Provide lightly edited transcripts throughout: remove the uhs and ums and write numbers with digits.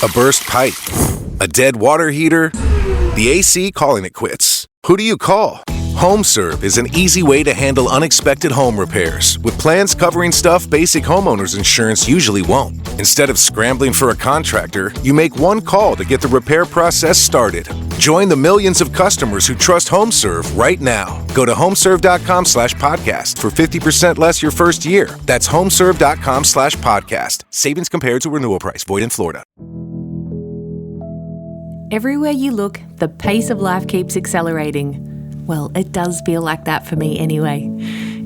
A burst pipe? A dead water heater? The AC calling it quits? Who do you call? HomeServe is an easy way to handle unexpected home repairs with plans covering stuff basic homeowners insurance usually won't. Instead of scrambling for a contractor, you make one call to get the repair process started. Join the millions of customers who trust HomeServe right now. Go to homeserve.com/podcast for 50% less your first year. That's homeserve.com/podcast. Savings compared to renewal price. Void in Florida. Everywhere you look, the pace of life keeps accelerating. Well, it does feel like that for me anyway.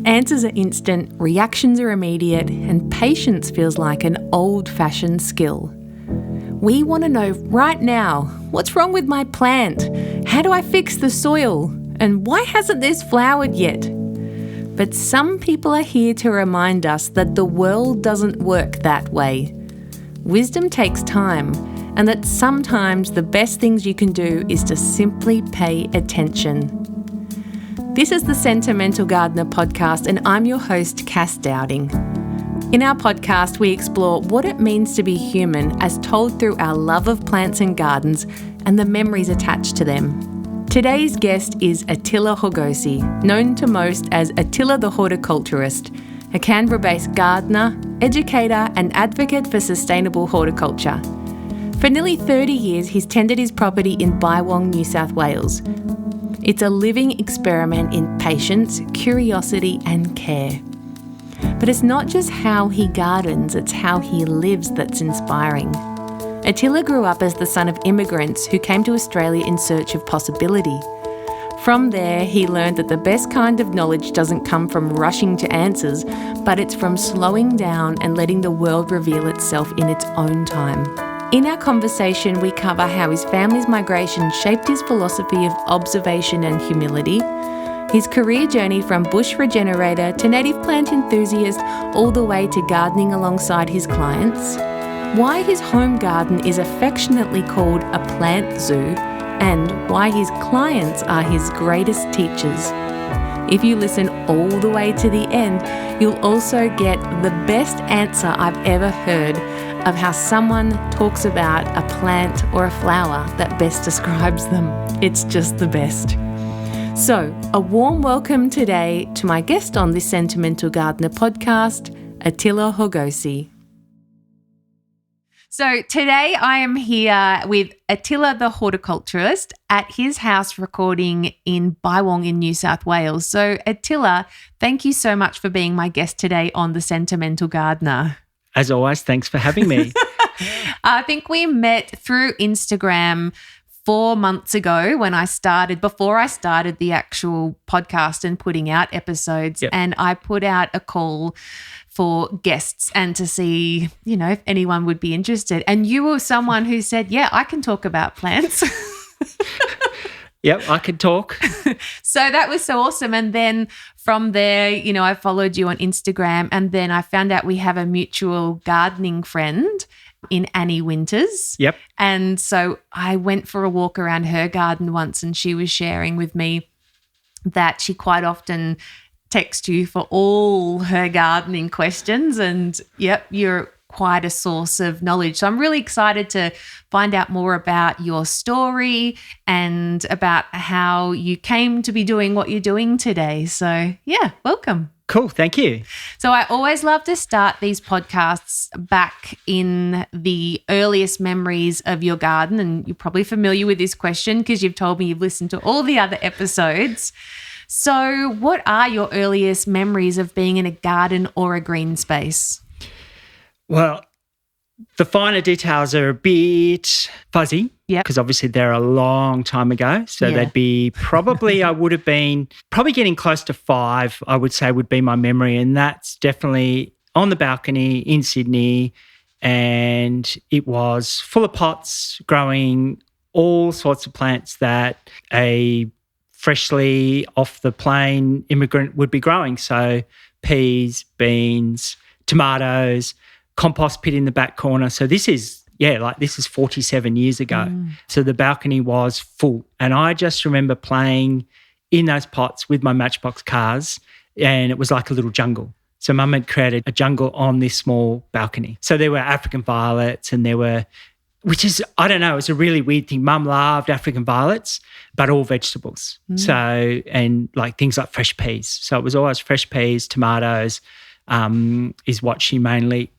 Answers are instant, reactions are immediate, and patience feels like an old-fashioned skill. We want to know right now, what's wrong with my plant? How do I fix the soil? And why hasn't this flowered yet? But some people are here to remind us that the world doesn't work that way. Wisdom takes time, and that sometimes the best things you can do is to simply pay attention. This is the Sentimental Gardener podcast, and I'm your host, Cass Dowding. In our podcast, we explore what it means to be human as told through our love of plants and gardens and the memories attached to them. Today's guest is Attila Horgosi, known to most as Attila The Horticulturist, a Canberra-based gardener, educator and advocate for sustainable horticulture. For nearly 30 years, he's tended his property in Bywong, New South Wales. It's a living experiment in patience, curiosity and care. But it's not just how he gardens, it's how he lives that's inspiring. Attila grew up as the son of immigrants who came to Australia in search of possibility. From there, he learned that the best kind of knowledge doesn't come from rushing to answers, but it's from slowing down and letting the world reveal itself in its own time. In our conversation, we cover how his family's migration shaped his philosophy of observation and humility, his career journey from bush regenerator to native plant enthusiast, all the way to gardening alongside his clients, why his home garden is affectionately called a plant zoo, and why his clients are his greatest teachers. If you listen all the way to the end, you'll also get the best answer I've ever heard of how someone talks about a plant or a flower that best describes them. It's just the best. So, a warm welcome today to my guest on this Sentimental Gardener podcast, Attila Horgosi. So today I am here with Attila the Horticulturist at his house recording in Bywong in New South Wales. So Attila, thank you so much for being my guest today on the Sentimental Gardener. As always, thanks for having me. I think we met through Instagram 4 months ago before I started the actual podcast and putting out episodes. Yep. And I put out a call for guests and to see, if anyone would be interested. And you were someone who said, yeah, I can talk about plants. Yep, I can talk. So that was so awesome. And then from there, I followed you on Instagram, and then I found out we have a mutual gardening friend in Annie Winters. Yep. And so I went for a walk around her garden once, and she was sharing with me that she quite often texts you for all her gardening questions, and yep, you're quite a source of knowledge. So I'm really excited to find out more about your story and about how you came to be doing what you're doing today. So yeah, welcome. Cool, thank you. So I always love to start these podcasts back in the earliest memories of your garden, and you're probably familiar with this question because you've told me you've listened to all the other episodes. So what are your earliest memories of being in a garden or a green space? Well, the finer details are a bit fuzzy because obviously they're a long time ago. So they'd be probably, I would have been probably getting close to 5, I would say would be my memory. And that's definitely on the balcony in Sydney, and it was full of pots growing all sorts of plants that a freshly off the plane immigrant would be growing. So peas, beans, tomatoes, compost pit in the back corner. So this is 47 years ago. So the balcony was full. And I just remember playing in those pots with my Matchbox cars, and it was like a little jungle. So Mum had created a jungle on this small balcony. So there were African violets, and there were which is, I don't know, it's a really weird thing. Mum loved African violets, but all vegetables. So, and like things like fresh peas. So it was always fresh peas, tomatoes, is what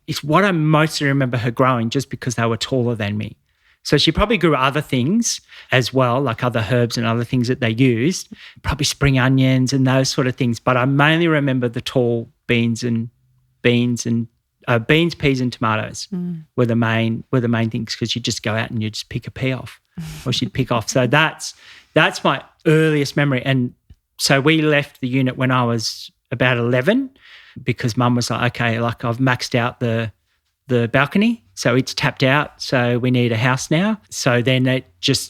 it's what I mostly remember her growing, just because they were taller than me. So she probably grew other things as well, like other herbs and other things that they used, probably spring onions and those sort of things. But I mainly remember the tall beans, peas and tomatoes were the main things, because you'd just go out and you'd just pick a pea off, or she'd pick off. So that's my earliest memory. And so we left the unit when I was about 11, because Mum was like, okay, like I've maxed out the balcony, so it's tapped out, so we need a house now. So then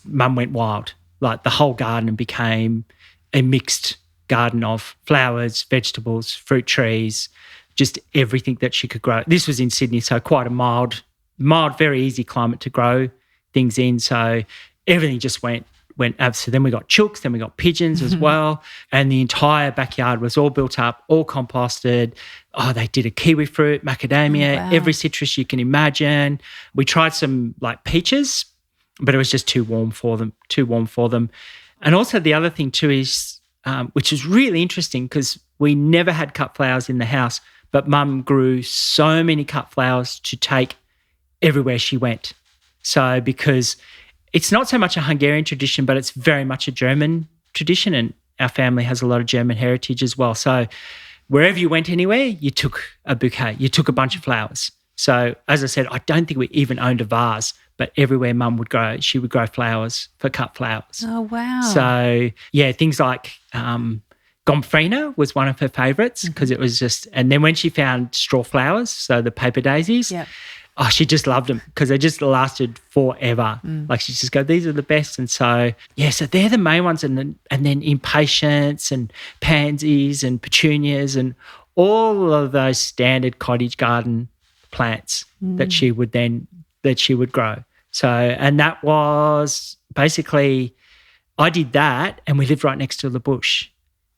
Mum went wild. Like the whole garden became a mixed garden of flowers, vegetables, fruit trees, just everything that she could grow. This was in Sydney, so quite a mild, very easy climate to grow things in. So everything just went up. So then we got chooks, then we got pigeons as well, and the entire backyard was all built up, all composted. Oh, they did a kiwi fruit, macadamia, every citrus you can imagine. We tried some like peaches, but it was just too warm for them. And also the other thing too is, which is really interesting, because we never had cut flowers in the house, but Mum grew so many cut flowers to take everywhere she went. So because it's not so much a Hungarian tradition, but it's very much a German tradition, and our family has a lot of German heritage as well. So wherever you went anywhere, you took a bouquet, you took a bunch of flowers. So as I said, I don't think we even owned a vase, but everywhere Mum would grow, she would grow flowers for cut flowers. Oh, wow. So, yeah, things like Gomfrina was one of her favourites, because it was just, and then when she found straw flowers, so the paper daisies, she just loved them, because they just lasted forever. Like she'd just go, these are the best. And so, so they're the main ones. And then impatiens and pansies and petunias and all of those standard cottage garden plants that she would grow. So, and that was basically, I did that, and we lived right next to the bush.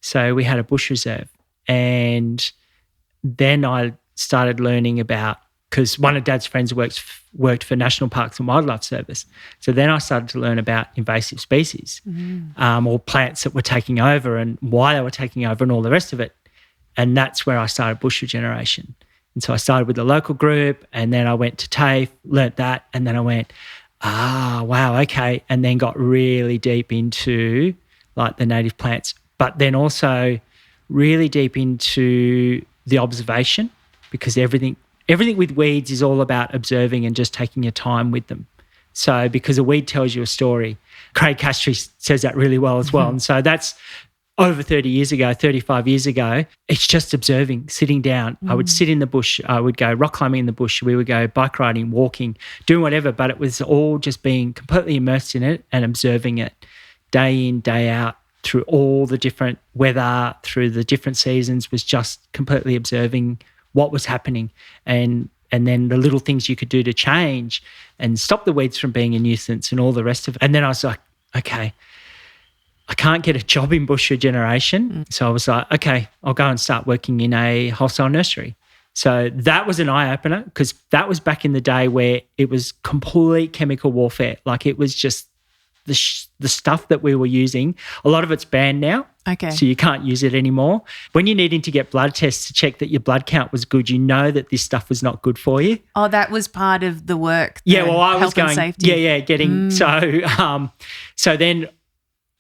So we had a bush reserve. And then I started learning about, because one of Dad's friends worked for National Parks and Wildlife Service. So then I started to learn about invasive species, or plants that were taking over and why they were taking over and all the rest of it. And that's where I started bush regeneration. And so I started with the local group, and then I went to TAFE, learnt that, and then I went, wow, okay, and then got really deep into like the native plants, but then also really deep into the observation, because everything with weeds is all about observing and just taking your time with them. So because a weed tells you a story. Craig Castry says that really well as well. And so that's over 35 years ago, it's just observing, sitting down. I would sit in the bush. I would go rock climbing in the bush. We would go bike riding, walking, doing whatever, but it was all just being completely immersed in it and observing it day in, day out, through all the different weather, through the different seasons, was just completely observing what was happening, and then the little things you could do to change and stop the weeds from being a nuisance and all the rest of it. And then I was like, okay, I can't get a job in bush regeneration. So I was like, okay, I'll go and start working in a wholesale nursery. So that was an eye-opener, because that was back in the day where it was complete chemical warfare. Like it was just the stuff that we were using. A lot of it's banned now. Okay. So you can't use it anymore. When you're needing to get blood tests to check that your blood count was good, you know that this stuff was not good for you. Oh, that was part of the work. Yeah, well, I was health going, and safety. getting, so then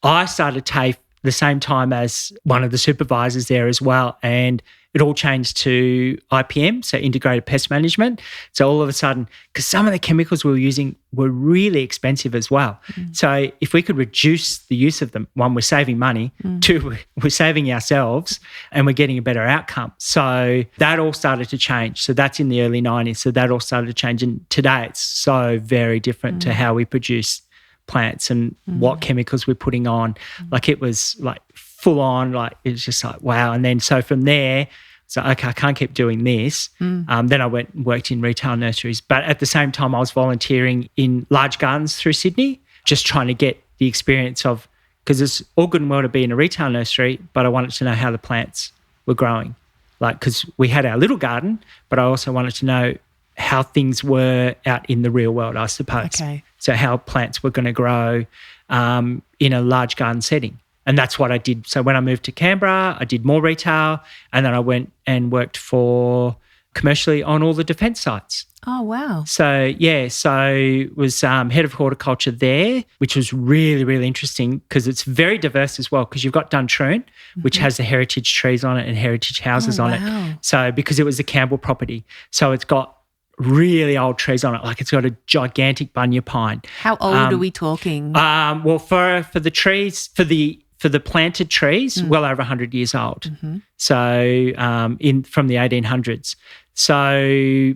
I started TAFE the same time as one of the supervisors there as well, and it all changed to IPM, so integrated pest management. So all of a sudden, because some of the chemicals we were using were really expensive as well. So if we could reduce the use of them, one, we're saving money, two, we're saving ourselves and we're getting a better outcome. So that all started to change. So that's in the early 90s. So that all started to change. And today it's so very different to how we produce plants and what chemicals we're putting on. Like it was like full on, like it was just like, wow. And then so from there, so okay, I can't keep doing this. Then I went and worked in retail nurseries. But at the same time, I was volunteering in large gardens through Sydney, just trying to get the experience of, because it's all good and well to be in a retail nursery, but I wanted to know how the plants were growing. Like, because we had our little garden, but I also wanted to know how things were out in the real world, I suppose. Okay. So how plants were going to grow in a large garden setting. And that's what I did. So when I moved to Canberra, I did more retail, and then I went and worked for commercially on all the defence sites. Oh, wow. So, so was head of horticulture there, which was really, really interesting because it's very diverse as well, because you've got Duntroon, which has the heritage trees on it and heritage houses on it. So because it was a Campbell property. So it's got really old trees on it. Like it's got a gigantic bunya pine. How old are we talking? Well, for the trees, for the planted trees, well over 100 years old. So from the 1800s. So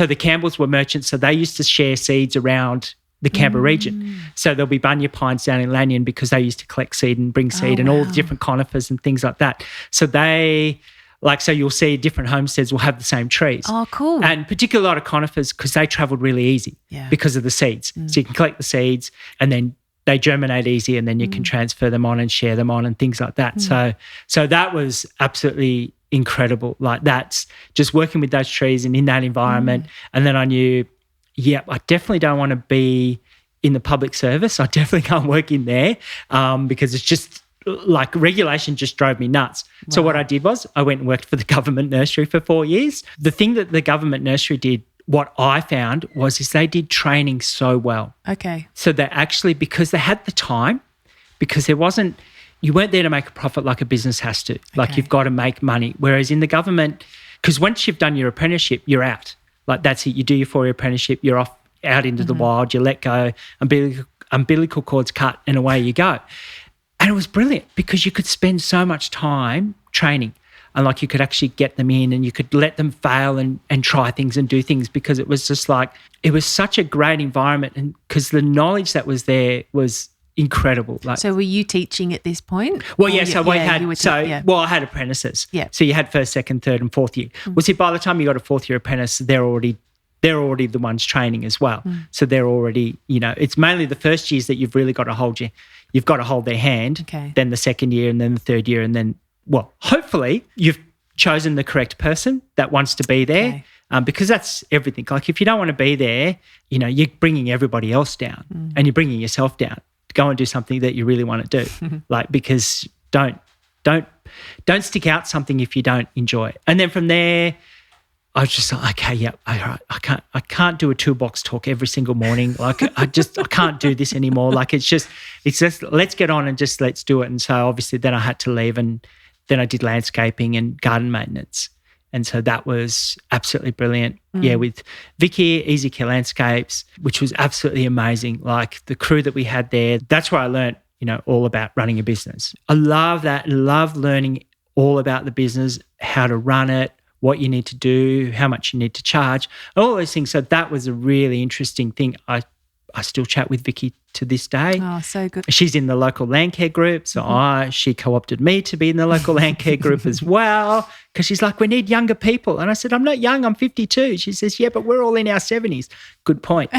the Campbells were merchants, so they used to share seeds around the Canberra region. So there'll be bunya pines down in Lanyon because they used to collect seed and bring seed and all the different conifers and things like that. So so you'll see different homesteads will have the same trees. Oh, cool. And particularly a lot of conifers because they travelled really easy because of the seeds. So you can collect the seeds and then they germinate easy, and then you can transfer them on and share them on and things like that. So that was absolutely incredible. Like that's just working with those trees and in that environment. And then I knew, I definitely don't want to be in the public service. I definitely can't work in there because it's just like regulation just drove me nuts. Wow. So what I did was I went and worked for the government nursery for 4 years. The thing that the government nursery did, what I found is they did training so well. Okay. So they actually, because they had the time, because you weren't there to make a profit like a business has to. Like you've got to make money. Whereas in the government, because once you've done your apprenticeship, you're out. Like that's it. You do your 4-year apprenticeship, you're off out into the wild, you let go, umbilical cords cut, and away you go. And it was brilliant because you could spend so much time training. And like you could actually get them in and you could let them fail and try things and do things, because it was just like, it was such a great environment, and because the knowledge that was there was incredible. Like, so were you teaching at this point? Well, I had apprentices. Yeah. So you had first, second, third and fourth year. Well, see, by the time you got a fourth year apprentice, they're already the ones training as well. So they're already, it's mainly the first years that you've really got to you've got to hold their hand, then the second year and then the third year, and then, well, hopefully you've chosen the correct person that wants to be there, because that's everything. Like if you don't want to be there, you're bringing everybody else down and you're bringing yourself down to go and do something that you really want to do. Like, because don't stick out something if you don't enjoy it. And then from there, I was just like, okay, all right, I can't do a toolbox talk every single morning. Like I can't do this anymore. Like it's just let's get on and just let's do it. And so obviously then I had to leave, and then I did landscaping and garden maintenance. And so that was absolutely brilliant. Yeah, with Vicky, Easy Care Landscapes, which was absolutely amazing. Like the crew that we had there, that's where I learned, all about running a business. I love that. I love learning all about the business, how to run it, what you need to do, how much you need to charge, all those things. So that was a really interesting thing. I still chat with Vicky to this day. Oh, so good. She's in the local land care group, so she co-opted me to be in the local land care group as well, because she's like, we need younger people. And I said, I'm not young, I'm 52. She says, yeah, but we're all in our 70s. Good point.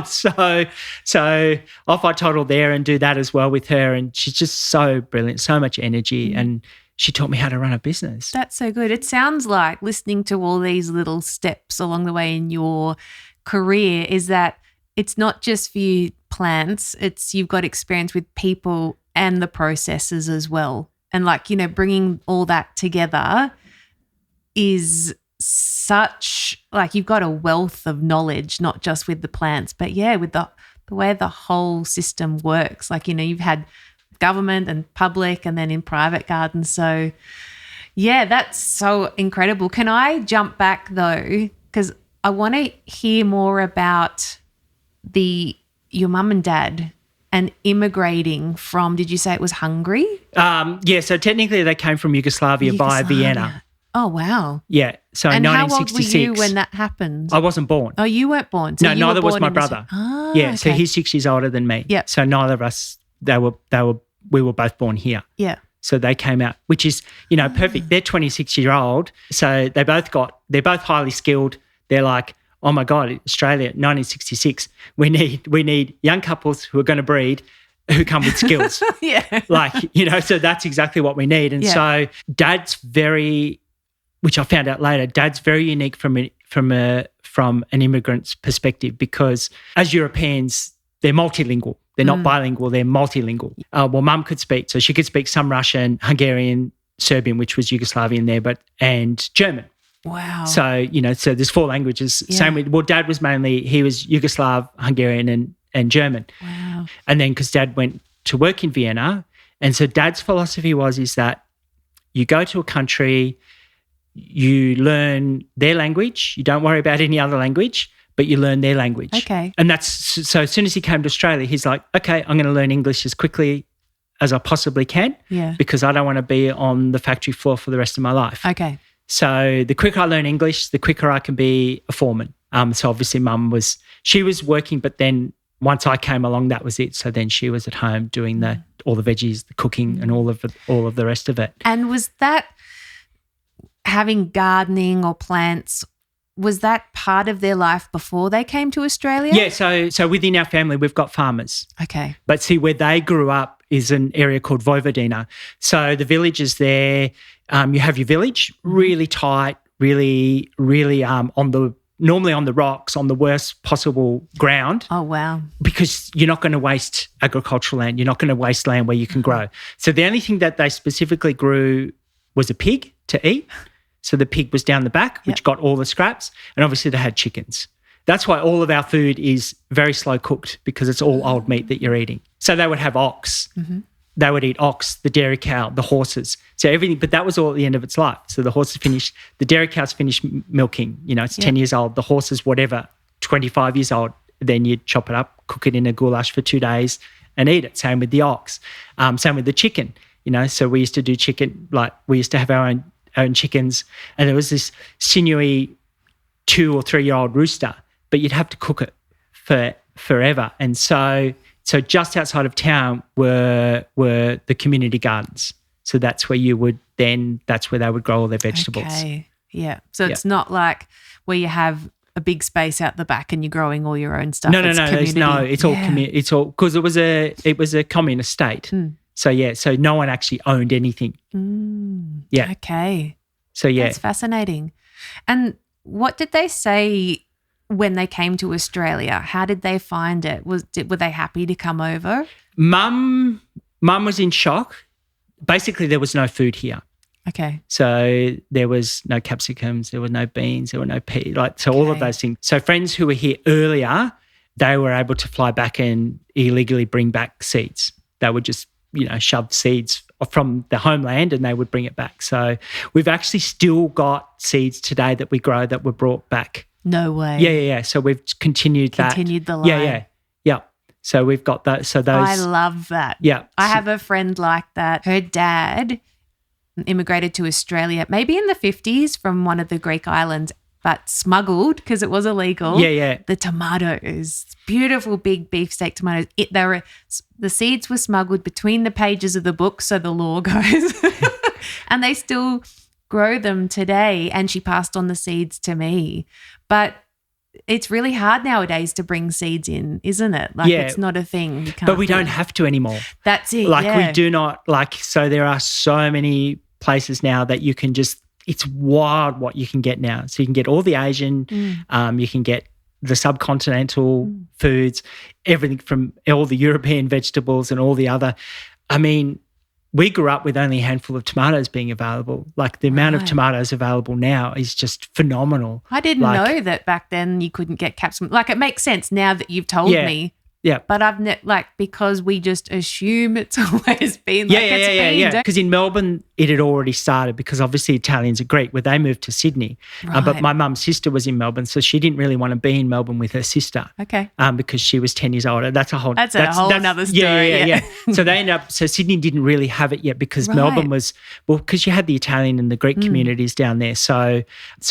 So off I toddle there and do that as well with her, and she's just so brilliant, so much energy, and she taught me how to run a business. That's so good. It sounds like, listening to all these little steps along the way in your career, is that it's not just for you plants, it's you've got experience with people and the processes as well. And bringing all that together is such, you've got a wealth of knowledge, not just with the plants, but with the way the whole system works. You've had government and public and then in private gardens. So, that's so incredible. Can I jump back though? Because I want to hear more about your mum and dad and immigrating from, did you say it was Hungary? So technically they came from Yugoslavia via Vienna. Oh, wow. Yeah, so in 1966. And how old were you when that happened? I wasn't born. Oh, you weren't born? So no, neither was my brother. So he's 6 years older than me. Yeah. So neither of us, we were both born here. Yeah. So they came out, which is, perfect. They're 26-year-old, so they're both highly skilled. They're like, oh my God, Australia, 1966, we need young couples who are going to breed, who come with skills. So that's exactly what we need. And so Dad's which I found out later, Dad's very unique from from an immigrant's perspective, because as Europeans, they're multilingual. They're not bilingual, they're multilingual. Well, Mum could speak, so she could speak some Russian, Hungarian, Serbian, which was Yugoslavian there, and German. Wow. So, so there's 4 languages. Yeah. Same with, Dad was he was Yugoslav, Hungarian and German. Wow. And then because Dad went to work in Vienna, and so Dad's philosophy is that you go to a country, you learn their language, you don't worry about any other language, but you learn their language. Okay. And so as soon as he came to Australia, he's like, okay, I'm going to learn English as quickly as I possibly can, because I don't want to be on the factory floor for the rest of my life. Okay. So the quicker I learn English, the quicker I can be a foreman. So obviously Mum was working, but then once I came along, that was it. So then she was at home doing all the veggies, the cooking, and all of the rest of it. And was that having gardening or plants, was that part of their life before they came to Australia? Yeah, so within our family, we've got farmers. Okay. But see, where they grew up is an area called Vojvodina. So the villages there, you have your village, really tight, really, really normally on the rocks, on the worst possible ground. Oh, wow. Because you're not going to waste agricultural land. You're not going to waste land where you can grow. So the only thing that they specifically grew was a pig to eat. So the pig was down the back, which got all the scraps, and obviously they had chickens. That's why all of our food is very slow cooked, because it's all old meat that you're eating. So they would have ox. Mm-hmm. They would eat ox, the dairy cow, the horses. So everything, but that was all at the end of its life. So the horses finished, the dairy cow's finished milking. It's 10 years old. The horses, whatever, 25 years old. Then you chop it up, cook it in a goulash for 2 days and eat it. Same with the ox. Same with the chicken. So we used to do chicken, like we used to have our own chickens, and there was this sinewy 2 or 3 year old rooster, but you'd have to cook it for forever. And so just outside of town were the community gardens. So that's where that's where they would grow all their vegetables. Okay. Yeah. So it's not like where you have a big space out the back and you're growing all your own stuff. No. It's all community. It's all because it was a communist state. So no one actually owned anything. Yeah. Okay. So that's fascinating. And what did they say when they came to Australia? How did they find it? Were they happy to come over? Mum was in shock. Basically, there was no food here. Okay. So there was no capsicums, there were no beans, there were no peas, all of those things. So friends who were here earlier, they were able to fly back and illegally bring back seeds. They would just, shove seeds from the homeland and they would bring it back. So we've actually still got seeds today that we grow that were brought back. No way. Yeah. So we've continued that. Continued the line. Yeah. So we've got that. So those. I love that. Yeah. I have a friend like that. Her dad immigrated to Australia maybe in the 50s from one of the Greek islands, but smuggled, because it was illegal, the tomatoes, beautiful big beefsteak tomatoes. The seeds were smuggled between the pages of the book, so the law goes. And they still grow them today, and she passed on the seeds to me. But it's really hard nowadays to bring seeds in, isn't it? It's not a thing. But we don't have to anymore. That's it, we do not, so there are so many places now that you can just, it's wild what you can get now. So you can get all the Asian, you can get the subcontinental foods, everything from all the European vegetables and all the other. I mean, we grew up with only a handful of tomatoes being available. The amount of tomatoes available now is just phenomenal. I didn't know that back then you couldn't get capsicum. It makes sense now that you've told me. Yeah. But I've because we just assume it's always been like it's been. Yeah. Because in Melbourne, it had already started, because obviously Italians are Greek, where they moved to Sydney. Right. But my mum's sister was in Melbourne, so she didn't really want to be in Melbourne with her sister. Okay. Because she was 10 years older. That's a whole another story. Yeah. So Sydney didn't really have it yet, because Melbourne was, because you had the Italian and the Greek communities down there. So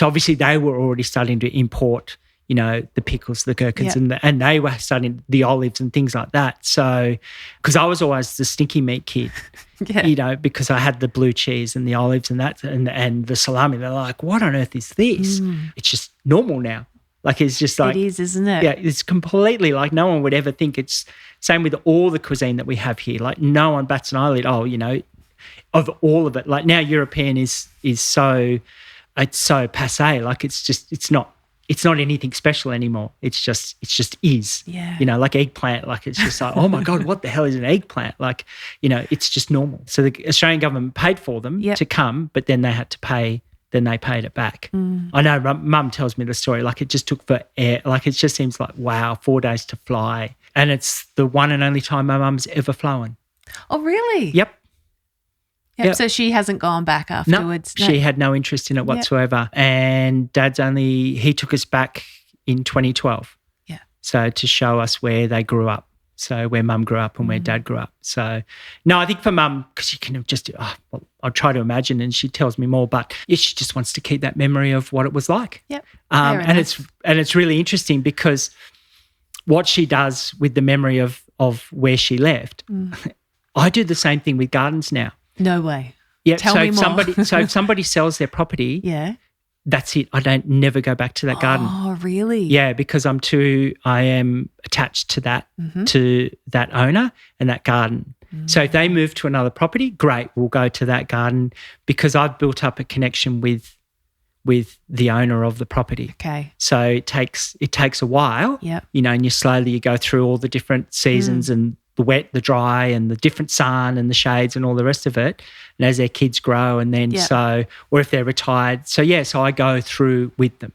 obviously they were already starting to import, the pickles, the gherkins, and they were starting the olives and things like that. So, because I was always the stinky meat kid, because I had the blue cheese and the olives and that and the salami. They're like, what on earth is this? It's just normal now. It's just it is, isn't it? Yeah, it's completely no one would ever think. It's same with all the cuisine that we have here. No one bats an eyelid. Of all of it. Now European is so, it's so passé. It's just, it's not it's not anything special anymore. It's just is. Yeah. You know, like eggplant, like it's just like, oh my God, what the hell is an eggplant? Like, you know, it's just normal. So the Australian government paid for them to come, but then they had to pay, then they paid it back. I know Mum tells me the story, like it just took forever. Like it just seems like, wow, 4 days to fly. And it's the one and only time my mum's ever flown. Oh, really? Yep. So she hasn't gone back afterwards? No, she had no interest in it whatsoever. And he took us back in 2012. Yeah. So to show us where they grew up. So where Mum grew up and where Dad grew up. So, no, I think for Mum, because you can just, I'll try to imagine and she tells me more, but she just wants to keep that memory of what it was like. Yep. And it's really interesting because what she does with the memory of where she left, I do the same thing with gardens now. No way. Yeah. Tell me more. So if somebody sells their property, that's it. I don't never go back to that garden. Oh, really? Yeah, because I am attached to that owner and that garden. So if they move to another property, great, we'll go to that garden because I've built up a connection with the owner of the property. Okay. So it takes a while. Yeah. You know, and you go through all the different seasons and the wet, the dry, and the different sun and the shades and all the rest of it. And as their kids grow, and then or if they're retired, so I go through with them.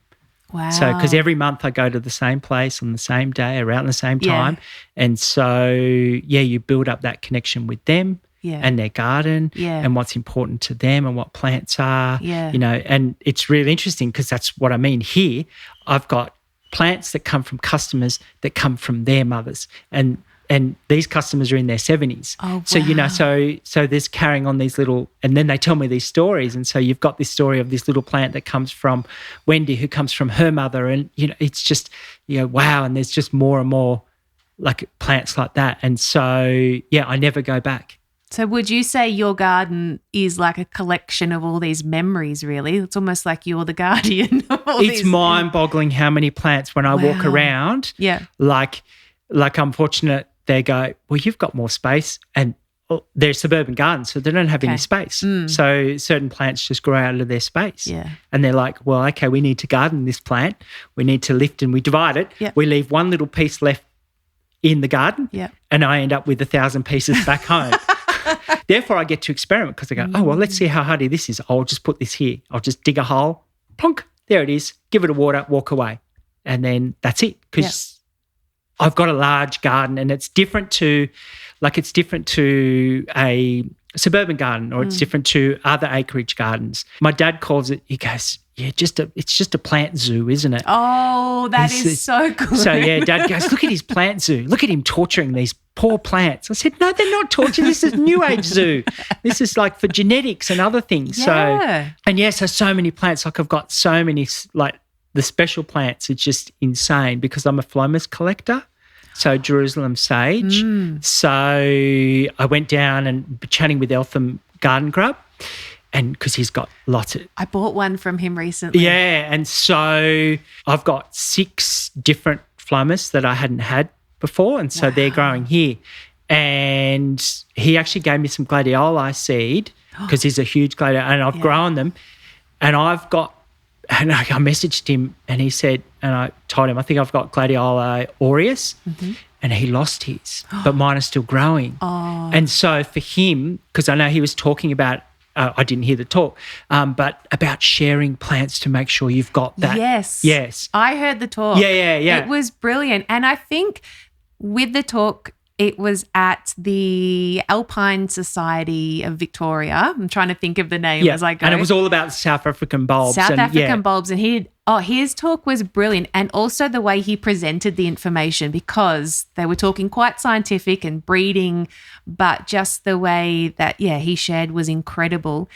Wow. So because every month I go to the same place on the same day, around the same time, and so you build up that connection with them. And their garden and what's important to them and what plants are, you know, and it's really interesting because that's what I mean here. I've got plants that come from customers that come from their mothers and these customers are in their 70s. Oh, wow. So, you know, so there's carrying on these little, and then they tell me these stories. And so you've got this story of this little plant that comes from Wendy, who comes from her mother. And, you know, it's just, you know, wow. And there's just more and more like plants like that. And so, I never go back. So would you say your garden is like a collection of all these memories, really? It's almost like you're the guardian of all these. It's mind-boggling how many plants when I walk around, like I'm fortunate, they go, well, you've got more space, and they're suburban gardens, so they don't have any space. So certain plants just grow out of their space. And they're like, well, okay, we need to garden this plant. We need to lift and we divide it. We leave one little piece left in the garden and I end up with 1,000 pieces back home. Therefore, I get to experiment because I go, oh, well, let's see how hardy this is. I'll just put this here. I'll just dig a hole, plonk, there it is, give it a water, walk away. And then that's it because I've got a large garden and it's different to a suburban garden or it's different to other acreage gardens. My dad calls it, he goes, it's just a plant zoo, isn't it? Oh, that is so good. So, Dad goes, look at his plant zoo. Look at him torturing these poor plants. I said, no, they're not torturing. This is New Age zoo. This is like for genetics and other things. So many plants. Like I've got so many, like the special plants. It's just insane because I'm a phlomis collector. So Jerusalem sage. So I went down and chatting with Eltham Garden Grub, and because he's got lots of. I bought one from him recently. Yeah, and so I've got 6 different phlomis that I hadn't had before, and so they're growing here. And he actually gave me some gladioli seed because he's a huge gladioli, and I've grown them, and I've got. And I messaged him and he said, and I told him, I think I've got Gladioli aureus, and he lost his, but mine is still growing. And so for him, because I know he was talking about, I didn't hear the talk, but about sharing plants to make sure you've got that. Yes. I heard the talk. Yeah. It was brilliant. And I think with the talk, it was at the Alpine Society of Victoria. I'm trying to think of the name as I go. And it was all about South African bulbs. Bulbs. And his talk was brilliant. And also the way he presented the information, because they were talking quite scientific and breeding, but just the way that, he shared was incredible.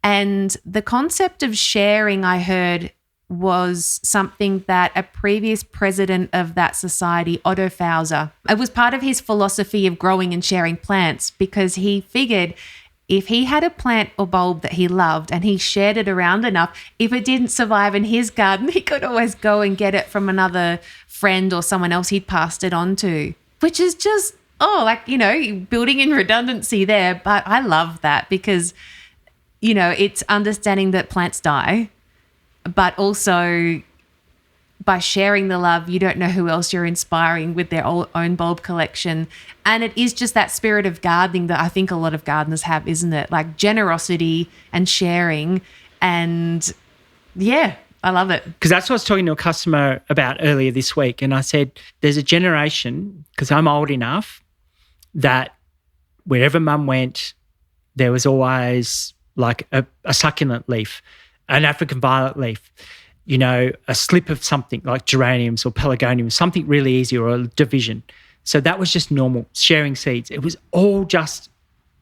And the concept of sharing, I heard, was something that a previous president of that society, Otto Fauser, it was part of his philosophy of growing and sharing plants, because he figured if he had a plant or bulb that he loved and he shared it around enough, if it didn't survive in his garden, he could always go and get it from another friend or someone else he'd passed it on to, which is just, building in redundancy there. But I love that because, it's understanding that plants die, but also by sharing the love, you don't know who else you're inspiring with their own bulb collection. And it is just that spirit of gardening that I think a lot of gardeners have, isn't it? Like generosity and sharing. And yeah, I love it. Because that's what I was talking to a customer about earlier this week. And I said, there's a generation, because I'm old enough, that wherever mum went, there was always like a succulent leaf, an African violet leaf, you know, a slip of something like geraniums or pelargoniums, something really easy, or a division. So that was just normal, sharing seeds. It was all just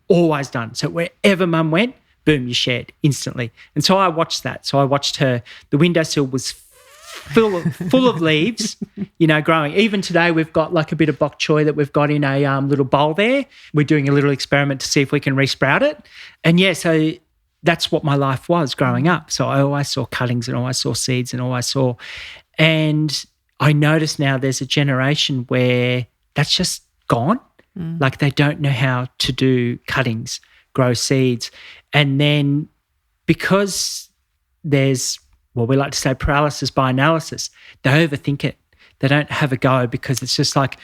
always done. So wherever mum went, boom, you shared instantly. And so I watched that. So I watched her. The windowsill was full of leaves, you know, growing. Even today we've got like a bit of bok choy that we've got in a little bowl there. We're doing a little experiment to see if we can resprout it. And yeah, so that's what my life was growing up. So I always saw cuttings and always saw seeds and always saw. And I notice now there's a generation where that's just gone. Like they don't know how to do cuttings, grow seeds. And then because there's, well, we like to say paralysis by analysis, they overthink it. They don't have a go because it's just like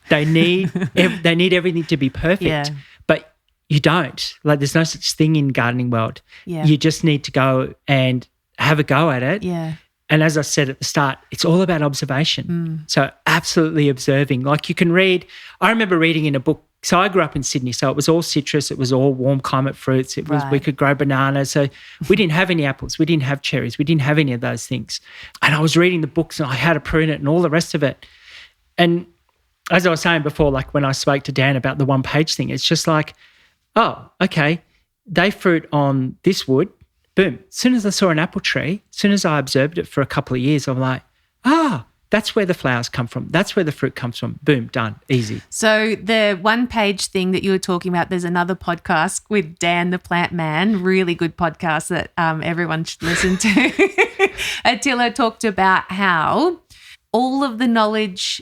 they need everything to be perfect. Yeah. But you don't. Like there's no such thing in gardening world. Yeah. You just need to go and have a go at it. Yeah. And as I said at the start, it's all about observation. So absolutely observing. Like you can read, I remember reading in a book, so I grew up in Sydney, so it was all citrus, it was all warm climate fruits, it was we could grow bananas. So we didn't have any apples, we didn't have cherries, we didn't have any of those things. And I was reading the books and I had to prune it and all the rest of it. And as I was saying before, like when I spoke to Dan about the one-page thing, it's just like, oh, okay, they fruit on this wood. Boom. As soon as I saw an apple tree, as soon as I observed it for a couple of years, I'm like, that's where the flowers come from. That's where the fruit comes from. Boom, done, easy. So the one-page thing that you were talking about, there's another podcast with Dan the Plant Man, really good podcast that everyone should listen to. Attila talked about how all of the knowledge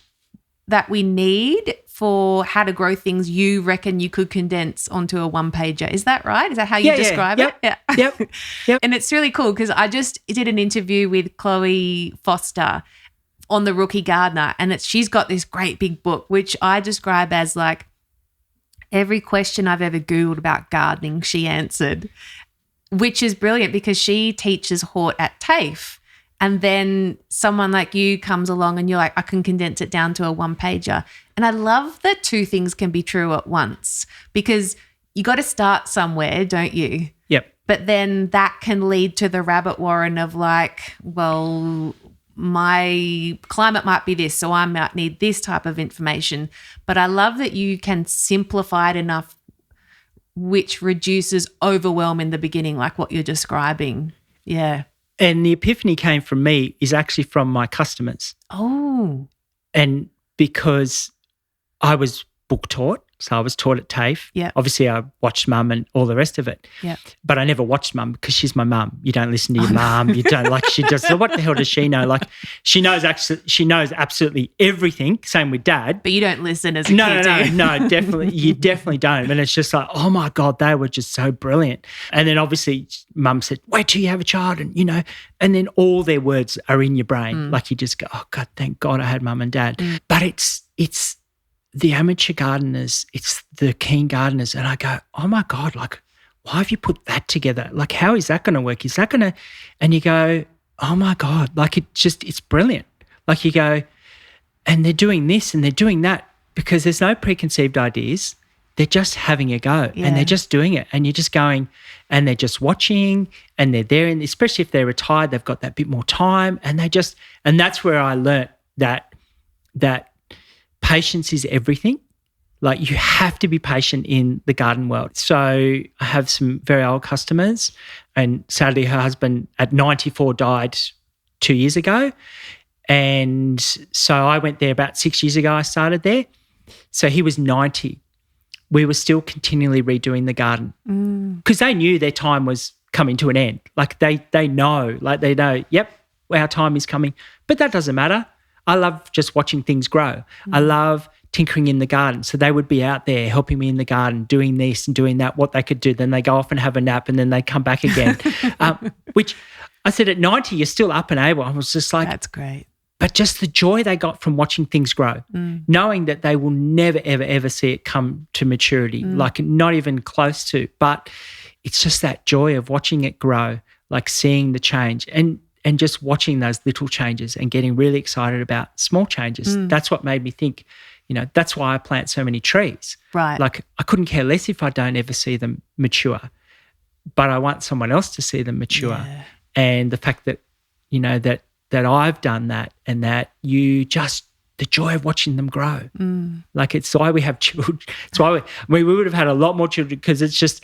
that we need for how to grow things, you reckon you could condense onto a one-pager. Is that right? Is that how you describe it? Yeah. Yep. And it's really cool because I just did an interview with Chloe Foster on the Rookie Gardener, and she's got this great big book, which I describe as like every question I've ever Googled about gardening, she answered, which is brilliant because she teaches hort at TAFE. And then someone like you comes along and you're like, I can condense it down to a one-pager. And I love that two things can be true at once because you got to start somewhere, don't you? Yep. But then that can lead to the rabbit warren of like, well, my climate might be this, so I might need this type of information. But I love that you can simplify it enough which reduces overwhelm in the beginning, like what you're describing. Yeah. And the epiphany came from me is actually from my customers. Oh. And because I was book taught, so I was taught at TAFE. Yeah. Obviously, I watched mum and all the rest of it. Yeah. But I never watched mum because she's my mum. You don't listen to your mum. You don't like. She does. So what the hell does she know? Like, she knows absolutely everything. Same with dad. But you don't listen as a kid. No, definitely. You definitely don't. And it's just like, oh my God, they were just so brilliant. And then obviously, mum said, "Wait till you have a child," and and then all their words are in your brain. Like you just go, "Oh God, thank God I had mum and dad." But it's the amateur gardeners, it's the keen gardeners. And I go, oh my God, like, why have you put that together? Like, how is that going to work? Is that going to, and you go, oh my God, like it's brilliant. Like you go, and they're doing this and they're doing that because there's no preconceived ideas. They're just having a go and they're just doing it. And you're just going and they're just watching and they're there. And especially if they're retired, they've got that bit more time and and that's where I learnt that patience is everything. Like you have to be patient in the garden world. So I have some very old customers and sadly her husband at 94 died 2 years ago. And so I went there about 6 years ago, I started there. So he was 90. We were still continually redoing the garden because they knew their time was coming to an end. Like they know, yep, our time is coming. But that doesn't matter. I love just watching things grow. I love tinkering in the garden. So they would be out there helping me in the garden, doing this and doing that, what they could do. Then they go off and have a nap and then they come back again, which I said at 90, you're still up and able. I was just like, that's great. but just the joy they got from watching things grow, knowing that they will never, ever, ever see it come to maturity, like not even close to. But it's just that joy of watching it grow, like seeing the change and just watching those little changes and getting really excited about small changes. That's what made me think, that's why I plant so many trees. Right. Like I couldn't care less if I don't ever see them mature, but I want someone else to see them mature. Yeah. And the fact that, that I've done that and that the joy of watching them grow. Like it's why we have children. It's why we would have had a lot more children, because it's just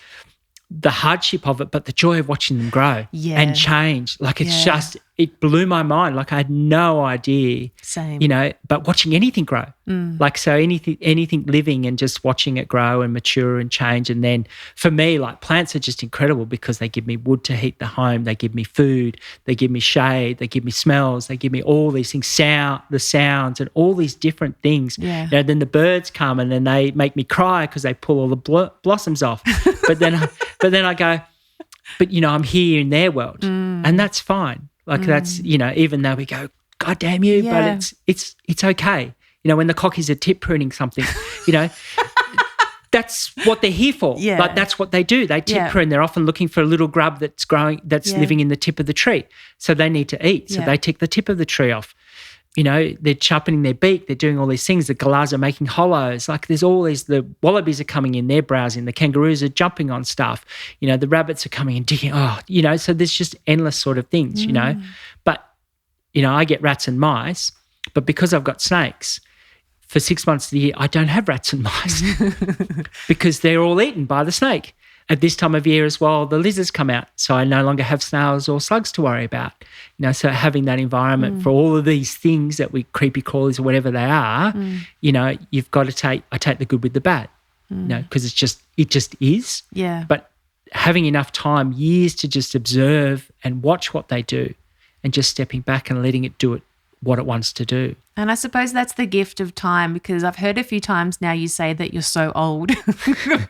the hardship of it, but the joy of watching them grow and change. Like it's just, it blew my mind. Like I had no idea. Same. But watching anything grow. Like so anything living and just watching it grow and mature and change. And then for me, like plants are just incredible because they give me wood to heat the home. They give me food. They give me shade. They give me smells. They give me all these things, the sounds and all these different things. Yeah. Then the birds come and then they make me cry because they pull all the blossoms off. But then I go, but I'm here in their world, and that's fine. Like that's even though we go, God damn you, but it's okay. When the cockies are tip pruning something, that's what they're here for. Yeah. Like that's what they do. They tip prune. They're often looking for a little grub that's growing, that's living in the tip of the tree. So they need to eat. So they take the tip of the tree off. They're sharpening their beak. They're doing all these things. The galahs are making hollows. Like there's all these, the wallabies are coming in, they're browsing. The kangaroos are jumping on stuff. The rabbits are coming and digging. So there's just endless sort of things, But, I get rats and mice, but because I've got snakes, for 6 months of the year, I don't have rats and mice because they're all eaten by the snake. At this time of year as well, the lizards come out, so I no longer have snails or slugs to worry about. So having that environment for all of these things that we creepy crawlies or whatever they are, you've got to I take the good with the bad, because it just is. Yeah. But having enough time, years to just observe and watch what they do, and just stepping back and letting it do what it wants to do. And I suppose that's the gift of time, because I've heard a few times now you say that you're so old,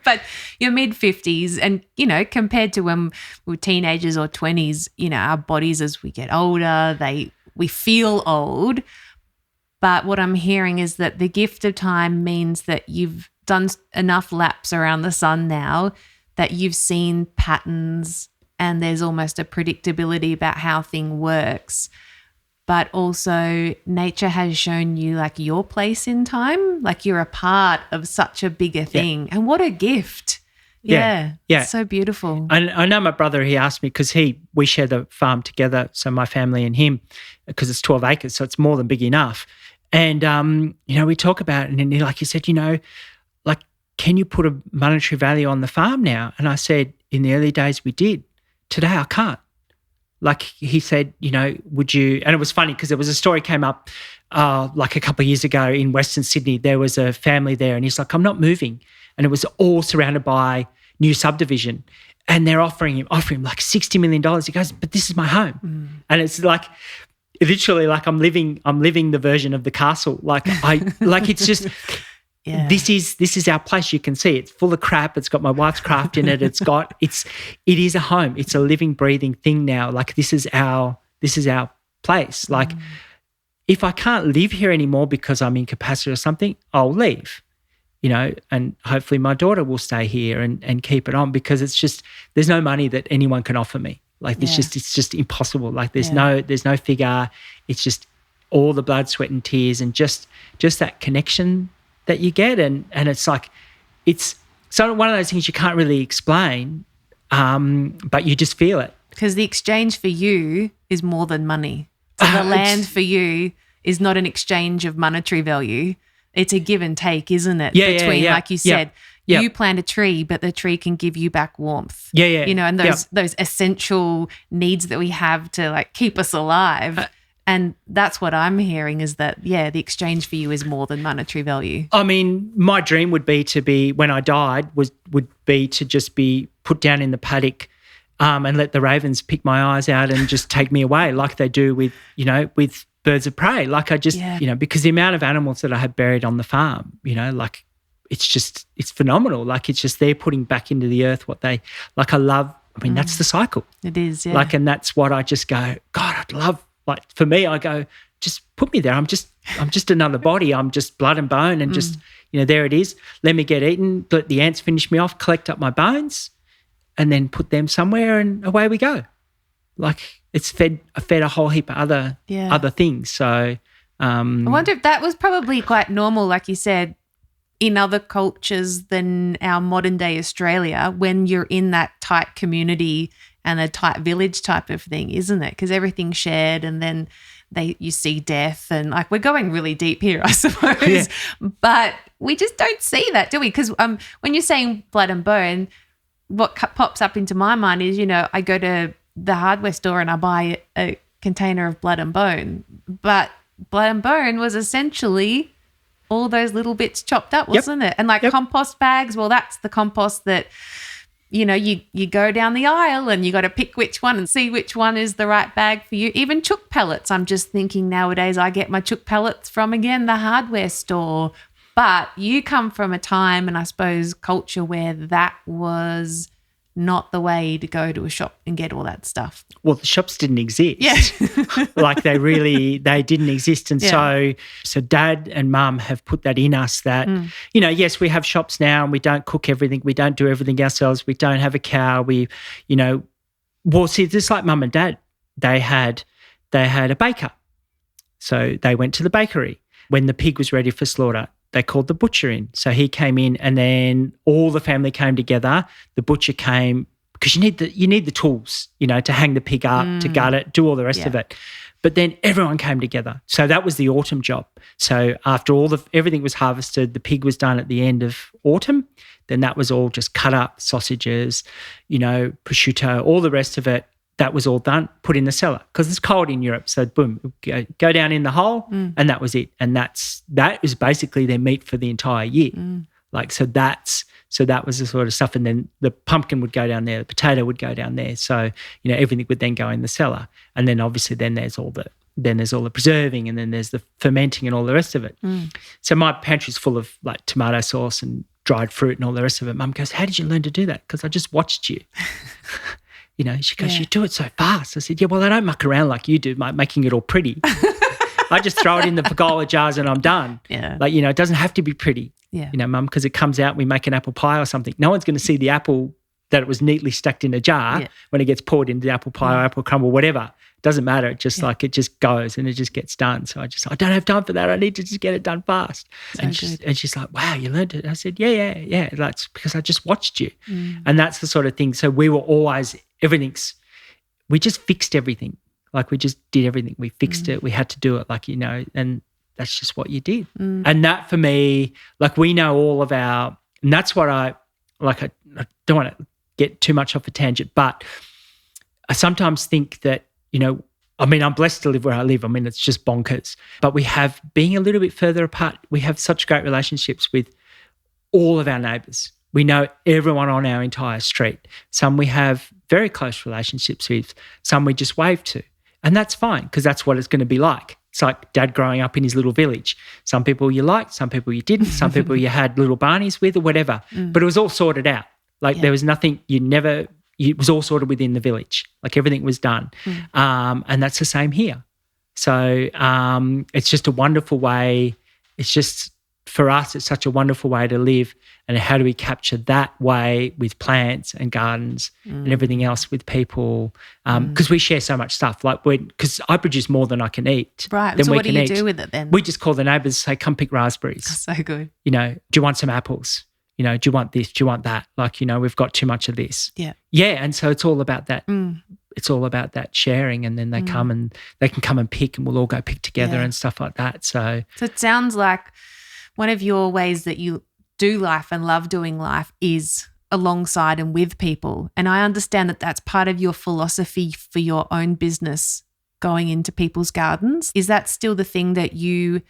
but you're mid-50s and, compared to when we were teenagers or 20s, our bodies as we get older, we feel old. But what I'm hearing is that the gift of time means that you've done enough laps around the sun now that you've seen patterns and there's almost a predictability about how thing works. But also nature has shown you like your place in time, like you're a part of such a bigger thing. And what a gift. Yeah. It's so beautiful. I know my brother, he asked me, because we share the farm together, so my family and him, because it's 12 acres, so it's more than big enough. And, we talk about it, and he said, like, can you put a monetary value on the farm now? And I said, in the early days we did. Today I can't. Like he said, would you, and it was funny because there was a story came up like a couple of years ago in Western Sydney. There was a family there and he's like, I'm not moving. And it was all surrounded by new subdivision, and they're offering him like $60 million. He goes, but this is my home. And it's like, literally like I'm living the version of the castle. Like it's just, this is our place. You can see it's full of crap. It's got my wife's craft in it. It is a home. It's a living, breathing thing now. Like this is our place. Like if I can't live here anymore because I'm incapacitated or something, I'll leave, and hopefully my daughter will stay here and keep it on, because it's just, there's no money that anyone can offer me. Like it's just impossible. Like there's no figure. It's just all the blood, sweat and tears, and just that connection that you get, and it's like, it's so one of those things you can't really explain, but you just feel it. Because the exchange for you is more than money. So the land for you is not an exchange of monetary value. It's a give and take, isn't it? Between, like you said, you plant a tree, but the tree can give you back warmth. And those essential needs that we have to like keep us alive. And that's what I'm hearing is that, the exchange for you is more than monetary value. I mean, my dream would be when I died, would be to just be put down in the paddock and let the ravens pick my eyes out and just take me away like they do with birds of prey. Like I just, because the amount of animals that I have buried on the farm, like it's phenomenal. Like it's just they're putting back into the earth what they, like that's the cycle. It is, Like, and that's what I just go, God, I'd love. Like for me, I go, just put me there. I'm just another body. I'm just blood and bone and just, there it is. Let me get eaten. Let the ants finish me off, collect up my bones and then put them somewhere and away we go. Like it's fed a whole heap of other things. So I wonder if that was probably quite normal, like you said, in other cultures than our modern day Australia when you're in that tight community and a tight village type of thing, isn't it? Because everything's shared and then you see death and like we're going really deep here, I suppose. Yeah. But we just don't see that, do we? Because when you're saying blood and bone, what pops up into my mind is, I go to the hardware store and I buy a container of blood and bone. But blood and bone was essentially all those little bits chopped up, wasn't it? And like compost bags, well, that's the compost that, you go down the aisle and you got to pick which one and see which one is the right bag for you. Even chook pellets, I'm just thinking nowadays I get my chook pellets from, again, the hardware store. But you come from a time and I suppose culture where that was not the way to go to a shop and get all that stuff. Well, the shops didn't exist. Yeah. Like they didn't exist. And so Dad and Mum have put that in us that, yes, we have shops now and we don't cook everything. We don't do everything ourselves. We don't have a cow. Just like Mum and Dad, they had a baker. So they went to the bakery. When the pig was ready for slaughter, they called the butcher in. So he came in and then all the family came together. The butcher came because you need the tools, to hang the pig up, to gut it, do all the rest of it. But then everyone came together. So that was the autumn job. So after everything was harvested, the pig was done at the end of autumn. Then that was all just cut up, sausages, prosciutto, all the rest of it. That was all done, put in the cellar because it's cold in Europe. So boom, go down in the hole and that was it. And that was basically their meat for the entire year. So that was the sort of stuff. And then the pumpkin would go down there, the potato would go down there. So, everything would then go in the cellar. And then obviously there's all the preserving and then there's the fermenting and all the rest of it. So my pantry's full of like tomato sauce and dried fruit and all the rest of it. Mum goes, how did you learn to do that? Because I just watched you. She goes, you do it so fast. I said, yeah, well, I don't muck around like you do, making it all pretty. I just throw it in the pergola jars and I'm done. Yeah. It doesn't have to be pretty. Yeah. Mum, because it comes out, we make an apple pie or something. No one's going to see the apple that it was neatly stacked in a jar when it gets poured into the apple pie or apple crumble, whatever. It doesn't matter. It just it just goes and it just gets done. So I don't have time for that. I need to just get it done fast. So and she's like, wow, you learned it. I said, yeah. That's because I just watched you. And that's the sort of thing. So we were always, we just fixed everything. Like we just did everything. We fixed it. We had to do it and that's just what you did. And that for me, we know all of and that's what I don't want to get too much off a tangent, but I sometimes think that, I'm blessed to live where I live. It's just bonkers. But being a little bit further apart, we have such great relationships with all of our neighbours. We know everyone on our entire street. Some we have very close relationships with, some we just wave to. And that's fine because that's what it's going to be like. It's like Dad growing up in his little village. Some people you liked, some people you didn't, some people you had little Barneys with or whatever. But it was all sorted out. There was nothing it was all sorted within the village. Everything was done. And that's the same here. So it's just a wonderful way. It's just, for us, it's such a wonderful way to live. And how do we capture that way with plants and gardens and everything else with people? Because we share so much stuff. Because I produce more than I can eat. Right. So what do you do with it then? We just call the neighbours, say, come pick raspberries. So good. Do you want some apples? Do you want this? Do you want that? We've got too much of this. Yeah. Yeah. And so it's all about that. It's all about that sharing, and then they come and they can come and pick and we'll all go pick together and stuff like that. So it sounds like one of your ways that you do life and love doing life is alongside and with people. And I understand that that's part of your philosophy for your own business, going into people's gardens. Is that still the thing that you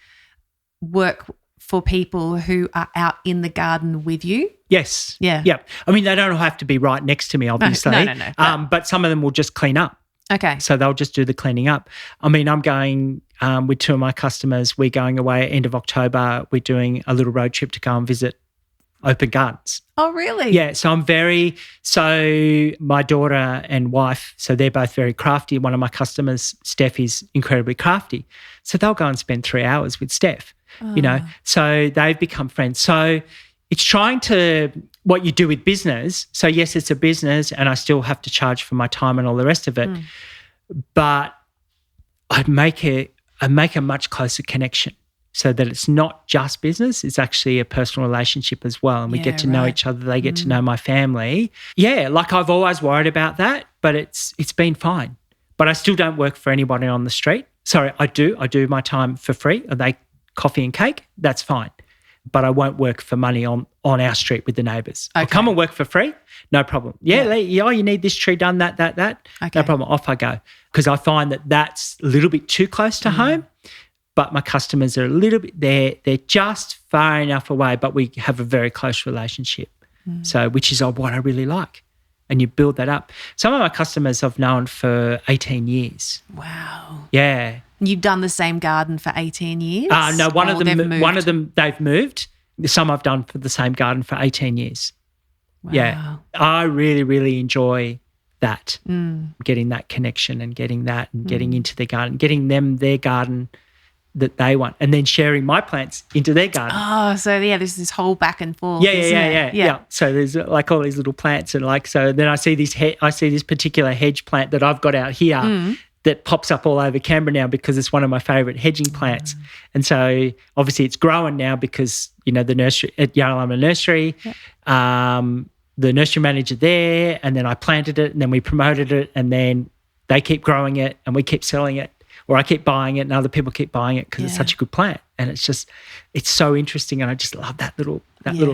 work for people who are out in the garden with you? Yes. Yeah. Yep. They don't have to be right next to me, obviously. No. But some of them will just clean up. Okay. So they'll just do the cleaning up. I'm going with two of my customers. We're going away end of October. We're doing a little road trip to go and visit open gardens. Oh, really? Yeah, so my daughter and wife, so they're both very crafty. One of my customers, Steph, is incredibly crafty. So they'll go and spend 3 hours with Steph, so they've become friends. So it's trying to, what you do with business. So yes, it's a business and I still have to charge for my time and all the rest of it, but I make a much closer connection so that it's not just business, it's actually a personal relationship as well. And we get to know each other, they get to know my family. Yeah, like I've always worried about that, but it's been fine. But I still don't work for anybody on the street. Sorry, I do my time for free. Are they coffee and cake? That's fine. But I won't work for money on our street with the neighbours. Okay. I'll come and work for free, no problem. You need this tree done, that. Okay. No problem, off I go. Because I find that that's a little bit too close to home, but my customers are a little bit, they're just far enough away, but we have a very close relationship. So, which is what I really like. And you build that up. Some of my customers I've known for 18 years. Wow. Yeah. You've done the same garden for 18 years? No, one of them they've moved. Some I've done for the same garden for 18 years. Wow. Yeah. I really, really enjoy that, getting that connection and getting that and getting into their garden, getting them their garden that they want, and then sharing my plants into their garden. Oh, so there's this whole back and forth. Yeah. So there's like all these little plants, and like, so then I see this particular hedge plant that I've got out here that pops up all over Canberra now because it's one of my favourite hedging plants. And so obviously it's growing now because, the nursery at Yarralumla Nursery, the nursery manager there, and then I planted it and then we promoted it, and then they keep growing it and we keep selling it, or I keep buying it and other people keep buying it because it's such a good plant. And it's so interesting, and I just love that little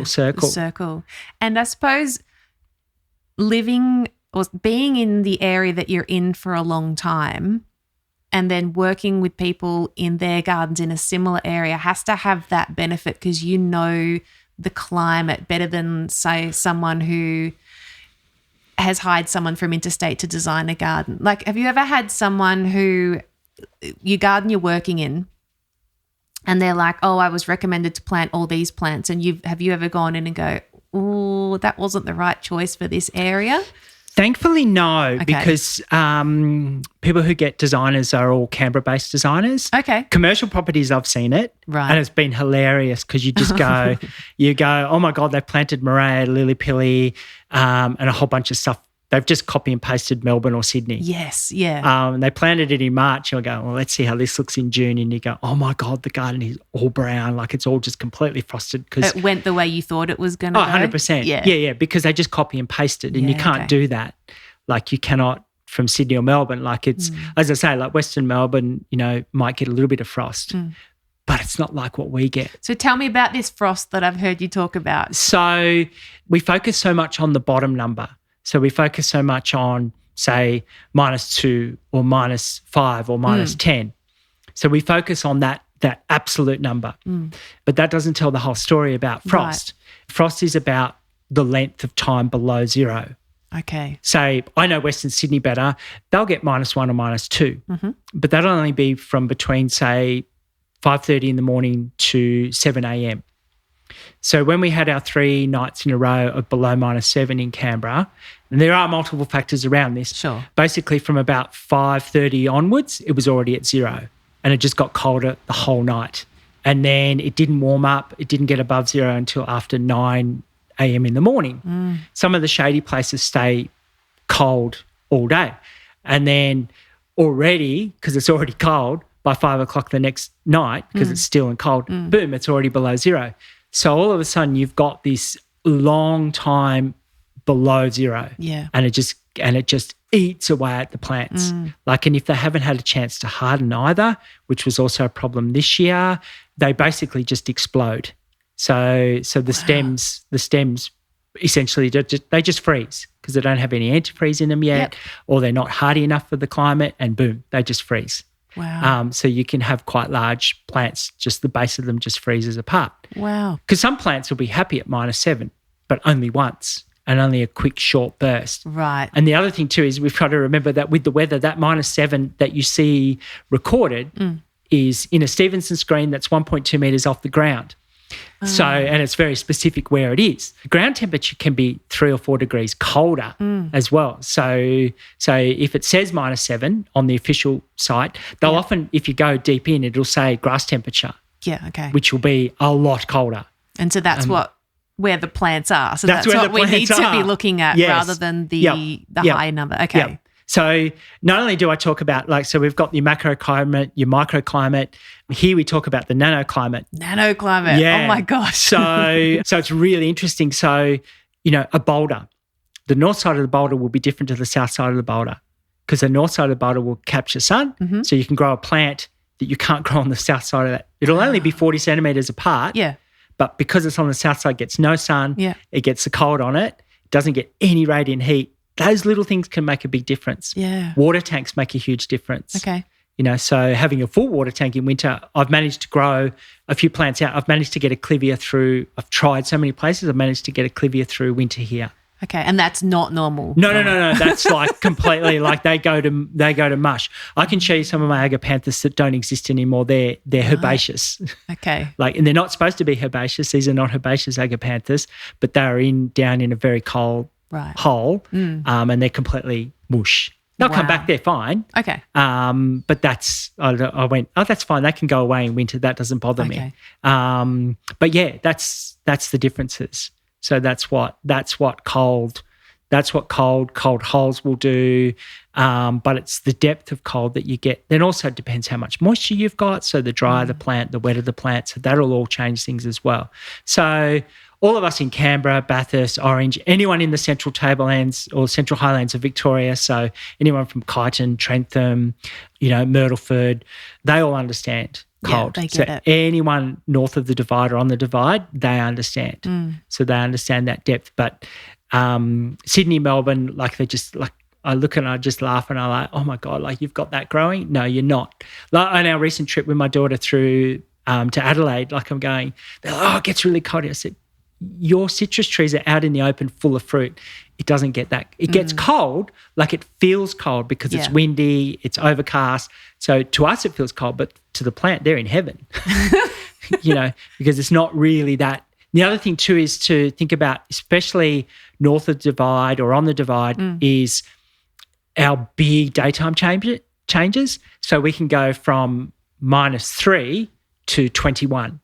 circle. The circle. And I suppose living or being in the area that you're in for a long time and then working with people in their gardens in a similar area has to have that benefit because you know the climate better than, say, someone who has hired someone from interstate to design a garden. Like, have you ever had someone who your garden you're working in and they're like, oh, I was recommended to plant all these plants, and have you ever gone in and go, oh, that wasn't the right choice for this area? Thankfully, no, because people who get designers are all Canberra-based designers. Okay. Commercial properties, I've seen it. Right. And it's been hilarious because you just go, oh, my God, they've planted Murray, lily-pilly and a whole bunch of stuff. They've just copy and pasted Melbourne or Sydney. Yes, yeah. And they planted it in March. You'll go, well, let's see how this looks in June. And you go, oh, my God, the garden is all brown. Like it's all just completely frosted. It went the way you thought it was going to go? 100%. Yeah, because they just copy and pasted, and you can't do that. Like you cannot from Sydney or Melbourne. Like it's, as I say, like Western Melbourne, might get a little bit of frost. But it's not like what we get. So tell me about this frost that I've heard you talk about. So we focus so much on the bottom number. So we focus so much on, say, -2 or -5 or -10. So we focus on that absolute number. But that doesn't tell the whole story about frost. Right. Frost is about the length of time below zero. Okay. Say, I know Western Sydney better. They'll get -1 or -2. But that'll only be from between, say, 5:30 in the morning to 7 a.m. So when we had our 3 nights in a row of below -7 in Canberra, and there are multiple factors around this. Sure. Basically from about 5:30 onwards, it was already at zero, and it just got colder the whole night. And then it didn't warm up. It didn't get above zero until after 9 a.m. in the morning. Some of the shady places stay cold all day. And then already, because it's already cold, by 5 o'clock the next night, because it's still and cold, boom, it's already below zero. So all of a sudden you've got this long time below zero. Yeah. And it just eats away at the plants. And if they haven't had a chance to harden either, which was also a problem this year, they basically just explode. So the stems essentially they just freeze because they don't have any antifreeze in them yet, or they're not hardy enough for the climate, and boom, they just freeze. Wow. So you can have quite large plants, just the base of them just freezes apart. Wow. Because some plants will be happy at -7, but only once and only a quick short burst. Right. And the other thing too is we've got to remember that with the weather, that -7 that you see recorded is in a Stevenson screen that's 1.2 metres off the ground. So, and it's very specific where it is. Ground temperature can be 3 or 4 degrees colder as well. So if it says -7 on the official site, they'll often, if you go deep in, it'll say grass temperature. Yeah, okay. Which will be a lot colder. And so that's where the plants are. So that's what we need to be looking at rather than the high number. Okay. Yep. So not only do I talk about so we've got your macroclimate, your microclimate. Here we talk about the nanoclimate. Nanoclimate. Yeah. Oh my gosh. So it's really interesting. So, a boulder, the north side of the boulder will be different to the south side of the boulder because the north side of the boulder will capture sun. Mm-hmm. So you can grow a plant that you can't grow on the south side of that. It'll only be 40 centimetres apart. Yeah. But because it's on the south side, it gets no sun. Yeah. It gets the cold on it. It doesn't get any radiant heat. Those little things can make a big difference. Yeah. Water tanks make a huge difference. Okay. So having a full water tank in winter, I've managed to grow a few plants out. I've managed to get a clivia through. I've tried so many places. I've managed to get a clivia through winter here. Okay, and that's not normal. No. That's completely they go to mush. I can show you some of my agapanthus that don't exist anymore. They're herbaceous. Okay. And they're not supposed to be herbaceous. These are not herbaceous agapanthus, but they're down in a very cold hole, and they're completely mush. They'll come back, they're fine. Okay. But I went, that's fine. They can go away in winter. That doesn't bother me. But yeah, that's the differences. So that's what cold holes will do. But it's the depth of cold that you get. Then also it depends how much moisture you've got. So the drier the plant, the wetter the plant. So that'll all change things as well. So all of us in Canberra, Bathurst, Orange, anyone in the central tablelands or central highlands of Victoria, so anyone from Kyneton, Trentham, Myrtleford, they all understand cold. Yeah, they get it. Anyone north of the divide or on the divide, they understand. So they understand that depth. But Sydney, Melbourne, they just I look and I just laugh and I'm like, oh my God, you've got that growing? No, you're not. On our recent trip with my daughter through to Adelaide, I'm going, they're like, it gets really cold. I said, your citrus trees are out in the open full of fruit. It doesn't get that. It gets cold, it feels cold because it's windy, it's overcast. So to us it feels cold, but to the plant, they're in heaven, because it's not really that. The other thing too is to think about, especially north of the divide or on the divide, is our big daytime changes. So we can go from -3 to 21.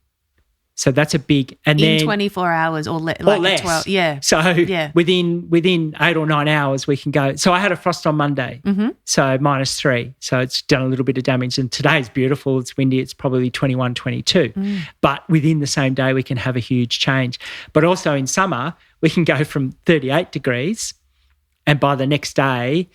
So that's a big, and in then 24 hours or less. 12, yeah. So within 8 or 9 hours we can go. So I had a frost on Monday, so -3. So it's done a little bit of damage. And today's beautiful. It's windy. It's probably 21, 22. But within the same day we can have a huge change. But also in summer we can go from 38 degrees, and by the next day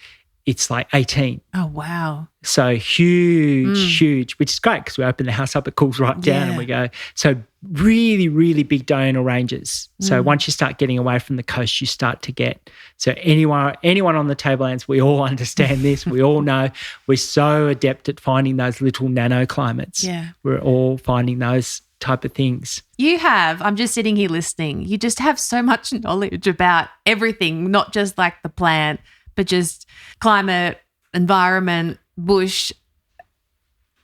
it's 18. Oh, wow. So huge, which is great because we open the house up, it cools right down and we go. So really, really big diurnal ranges. So once you start getting away from the coast, you start to get, so anyone on the tablelands, we all understand this. We all know we're so adept at finding those little nanoclimates. Yeah. We're all finding those type of things. I'm just sitting here listening. You just have so much knowledge about everything, not just the plant, but just climate, environment, bush.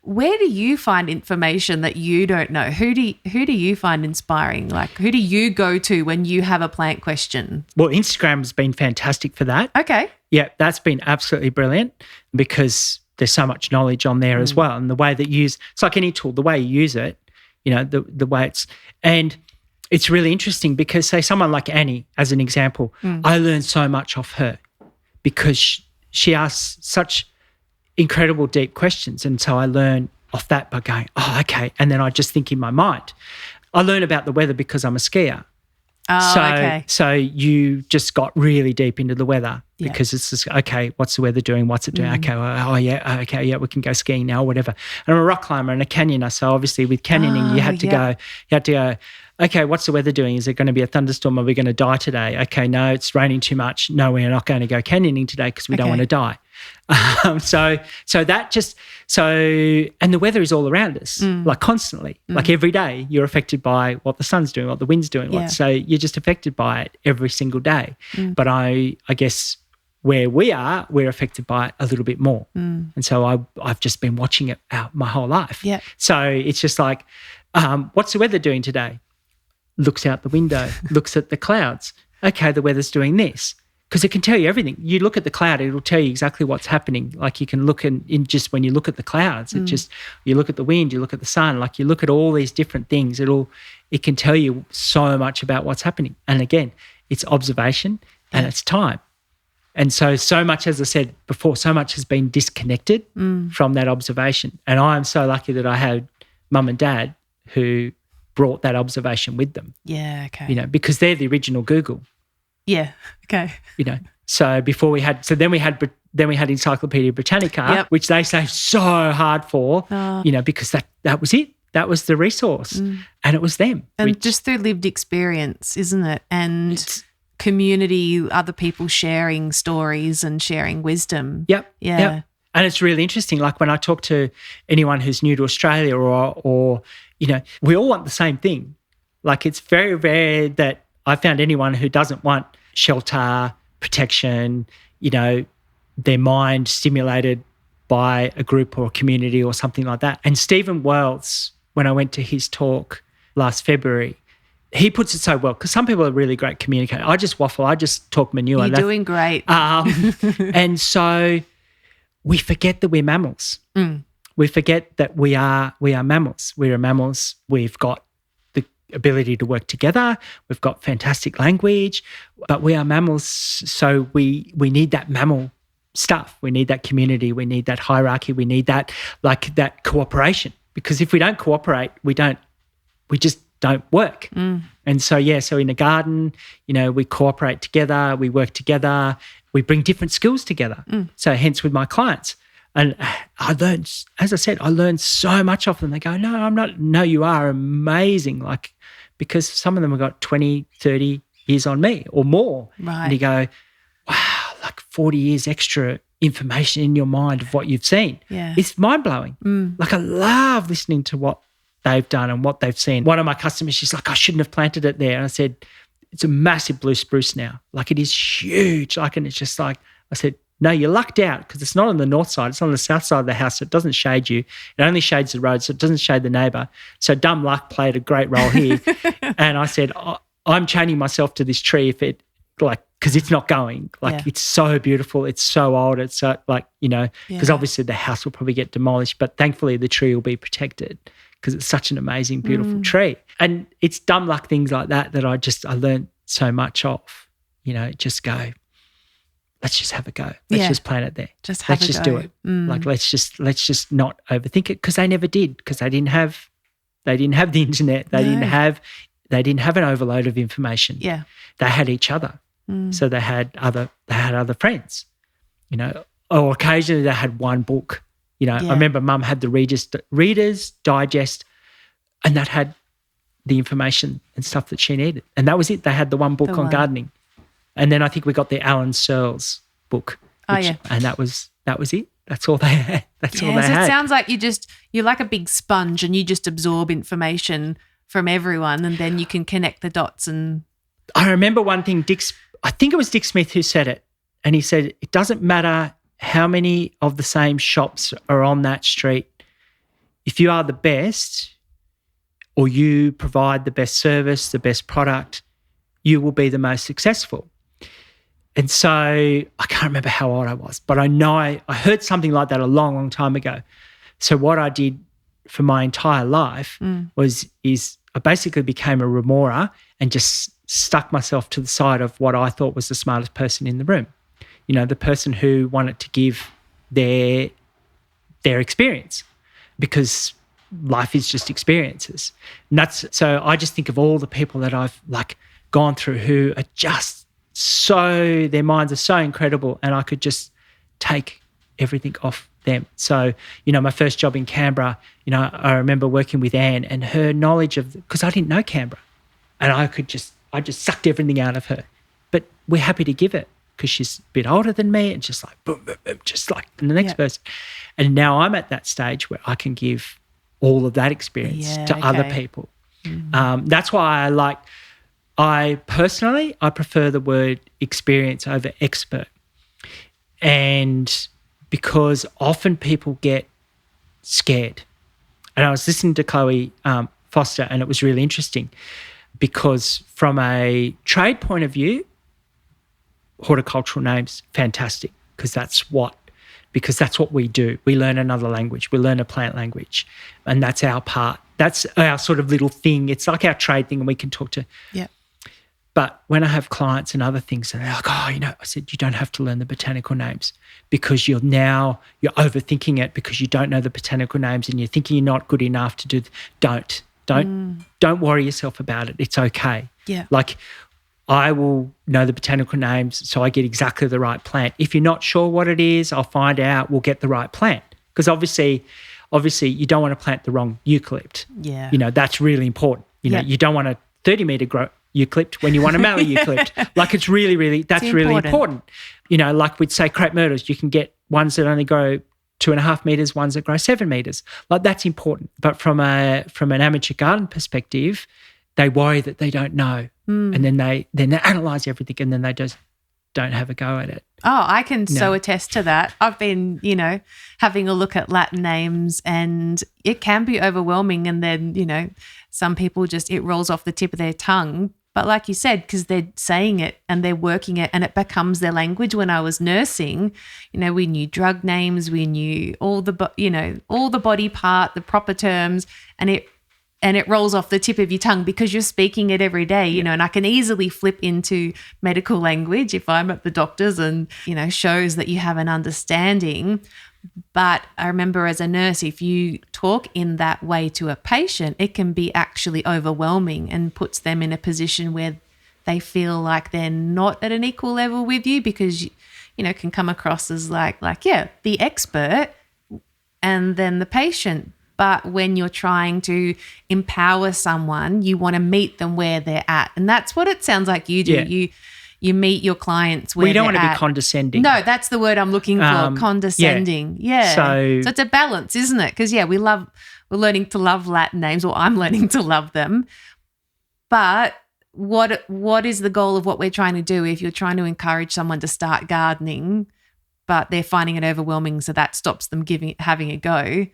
Where do you find information that you don't know? Who do you find inspiring? Who do you go to when you have a plant question? Well, Instagram has been fantastic for that. Okay. Yeah, that's been absolutely brilliant because there's so much knowledge on there as well. And the way that it's like any tool, the way you use it, the way and it's really interesting because say someone like Annie, as an example, I learned so much off her, because she asks such incredible deep questions. And so I learn off that by going, oh, okay. And then I just think in my mind. I learn about the weather because I'm a skier. Oh, okay. So you just got really deep into the weather because it's just, okay, what's the weather doing? What's it doing? Okay, we can go skiing now or whatever. And I'm a rock climber and a canyoner. So obviously with canyoning, you had to go, okay, what's the weather doing? Is it going to be a thunderstorm? Are we going to die today? Okay, no, it's raining too much. No, we're not going to go canyoning today because we don't want to die. And the weather is all around us, constantly, every day you're affected by what the sun's doing, what the wind's doing. So you're just affected by it every single day. But I guess where we are, we're affected by it a little bit more. And so I've just been watching it out my whole life. Yeah. So it's just what's the weather doing today? looks out the window, looks at the clouds. Okay, the weather's doing this. Because it can tell you everything. You look at the cloud, it'll tell you exactly what's happening. Like you can look in just when you look at the clouds, you look at the wind, you look at the sun, like you look at all these different things. It can tell you so much about what's happening. And again, it's observation and it's time. And so much, as I said before, so much has been disconnected from that observation. And I am so lucky that I had mum and dad who brought that observation with them. Yeah, okay. Because they're the original Google. Yeah, okay. So before we had Encyclopedia Britannica, which they say so hard for, because that was it. That was the resource, and it was them. And just through lived experience, isn't it? And community, other people sharing stories and sharing wisdom. Yep. Yeah. Yep. And it's really interesting. Like when I talk to anyone who's new to Australia, or we all want the same thing. Like it's very rare that I found anyone who doesn't want shelter, protection, their mind stimulated by a group or a community or something like that. And Stephen Wells, when I went to his talk last February, he puts it so well, because some people are really great communicators. I just waffle. I just talk manure. You're doing great. And so we forget that we're mammals. We forget that we are mammals. We are mammals. We've got ability to work together. We've got fantastic language, but we are mammals, so we need that mammal stuff. We need that community. We need that hierarchy. We need that that cooperation, because if we don't cooperate, we just don't work. And so in a garden, we cooperate together. We work together. We bring different skills together. So hence with my clients. And I learned, as I said, so much off them. They go, no, I'm not. No, you are amazing. Because some of them have got 20, 30 years on me or more. Right. And you go, wow, 40 years extra information in your mind of what you've seen. Yeah. It's mind-blowing. I love listening to what they've done and what they've seen. One of my customers, she's like, I shouldn't have planted it there. And I said, it's a massive blue spruce now. It is huge. And it's just I said, no, you lucked out, because it's not on the north side. It's on the south side of the house. So it doesn't shade you. It only shades the road, so it doesn't shade the neighbour. So dumb luck played a great role here. And I said, I'm chaining myself to this tree if it, because it's not going. It's so beautiful. It's so old. It's so, because obviously the house will probably get demolished, but thankfully the tree will be protected because it's such an amazing, beautiful tree. And it's dumb luck things like that I learned so much of, just go, let's just have a go. Let's just plant it there. Let's just do it. Let's just not overthink it, because they never did, because they didn't have the internet. They didn't have an overload of information. Yeah. They had each other. So they had other friends, or occasionally they had one book. I remember Mum had the Reader's Digest, and that had the information and stuff that she needed. And that was it. They had the one book on gardening. And then I think we got the Alan Searles book. And that was it. That's all they had. That's all they had. It sounds like you're like a big sponge, and you just absorb information from everyone, and then you can connect the dots. And I remember one thing, I think it was Dick Smith who said it, and he said, it doesn't matter how many of the same shops are on that street. If you are the best, or you provide the best service, the best product, you will be the most successful. And so I can't remember how old I was, but I know I heard something like that a long, long time ago. So what I did for my entire life is I basically became a remorer and just stuck myself to the side of what I thought was the smartest person in the room. The person who wanted to give their experience, because life is just experiences. And so I just think of all the people that I've gone through who are just their minds are so incredible, and I could just take everything off them. So, my first job in Canberra, I remember working with Anne, and her knowledge because I didn't know Canberra, and I just sucked everything out of her. But we're happy to give it, because she's a bit older than me, and just boom, boom, boom, just like the next person. And now I'm at that stage where I can give all of that experience to other people. That's why I personally prefer the word experience over expert. And because often people get scared. And I was listening to Chloe Foster, and it was really interesting, because from a trade point of view, horticultural names, fantastic, because that's what we do. We learn another language. We learn a plant language, and that's our part. That's our sort of little thing. It's like our trade thing, and we can talk to. Yeah. But when I have clients and other things, and they're like, I said, you don't have to learn the botanical names because you're overthinking it because you don't know the botanical names and you're thinking you're not good enough to do. Don't worry yourself about it. It's okay. Yeah. Like, I will know the botanical names so I get exactly the right plant. If you're not sure what it is, I'll find out. We'll get the right plant because obviously you don't want to plant the wrong eucalypt. Yeah. That's really important. You don't want a 30-metre grow eucalypt when you want a mallee eucalypt. Like, it's really, really, that's really important. Like we'd say crepe myrtles, you can get ones that only grow 2.5 metres, ones that grow 7 metres. Like, that's important. But from an amateur garden perspective, they worry that they don't know. And then they analyse everything and then they just don't have a go at it. Oh, I can so attest to that. I've been, having a look at Latin names and it can be overwhelming, and then, some people it rolls off the tip of their tongue. But like you said, because they're saying it and they're working it and it becomes their language. When I was nursing, we knew drug names, we knew all the body part, the proper terms, and it rolls off the tip of your tongue because you're speaking it every day, and I can easily flip into medical language if I'm at the doctor's and, shows that you have an understanding. But I remember as a nurse, if you talk in that way to a patient, it can be actually overwhelming and puts them in a position where they feel like they're not at an equal level with you because, can come across as like, the expert and then the patient. But when you're trying to empower someone, you want to meet them where they're at. And that's what it sounds like you do. Yeah. You meet your clients where we don't want to at. be condescending. No, that's the word I'm looking for, condescending. Yeah. So it's a balance, isn't it? Because, we're learning to love Latin names, or I'm learning to love them. But what is the goal of what we're trying to do if you're trying to encourage someone to start gardening but they're finding it overwhelming, so that stops them having a go?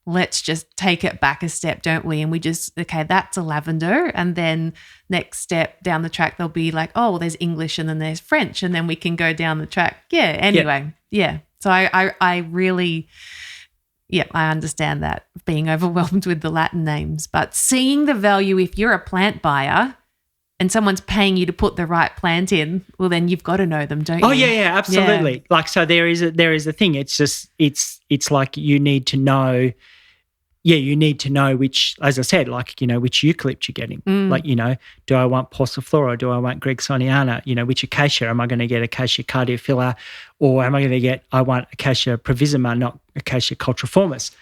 Let's just take it back a step, don't we? And we that's a lavender. And then next step down the track, they'll be like, oh, well, there's English and then there's French. And then we can go down the track. Yeah. Anyway. Yeah. So I really, I understand that, being overwhelmed with the Latin names. But seeing the value, if you're a plant buyer and someone's paying you to put the right plant in, well, then you've got to know them, don't you? Oh, yeah, absolutely. Yeah. Like, so there is a thing. It's just, it's like you need to know. Yeah, you need to know which, as I said, which eucalypt you're getting. Like, do I want Passiflora? Do I want Gregsoniana? Which acacia? Am I going to get Acacia cardiophylla, or am I going to get, I want Acacia pravissima, not Acacia cultriformis?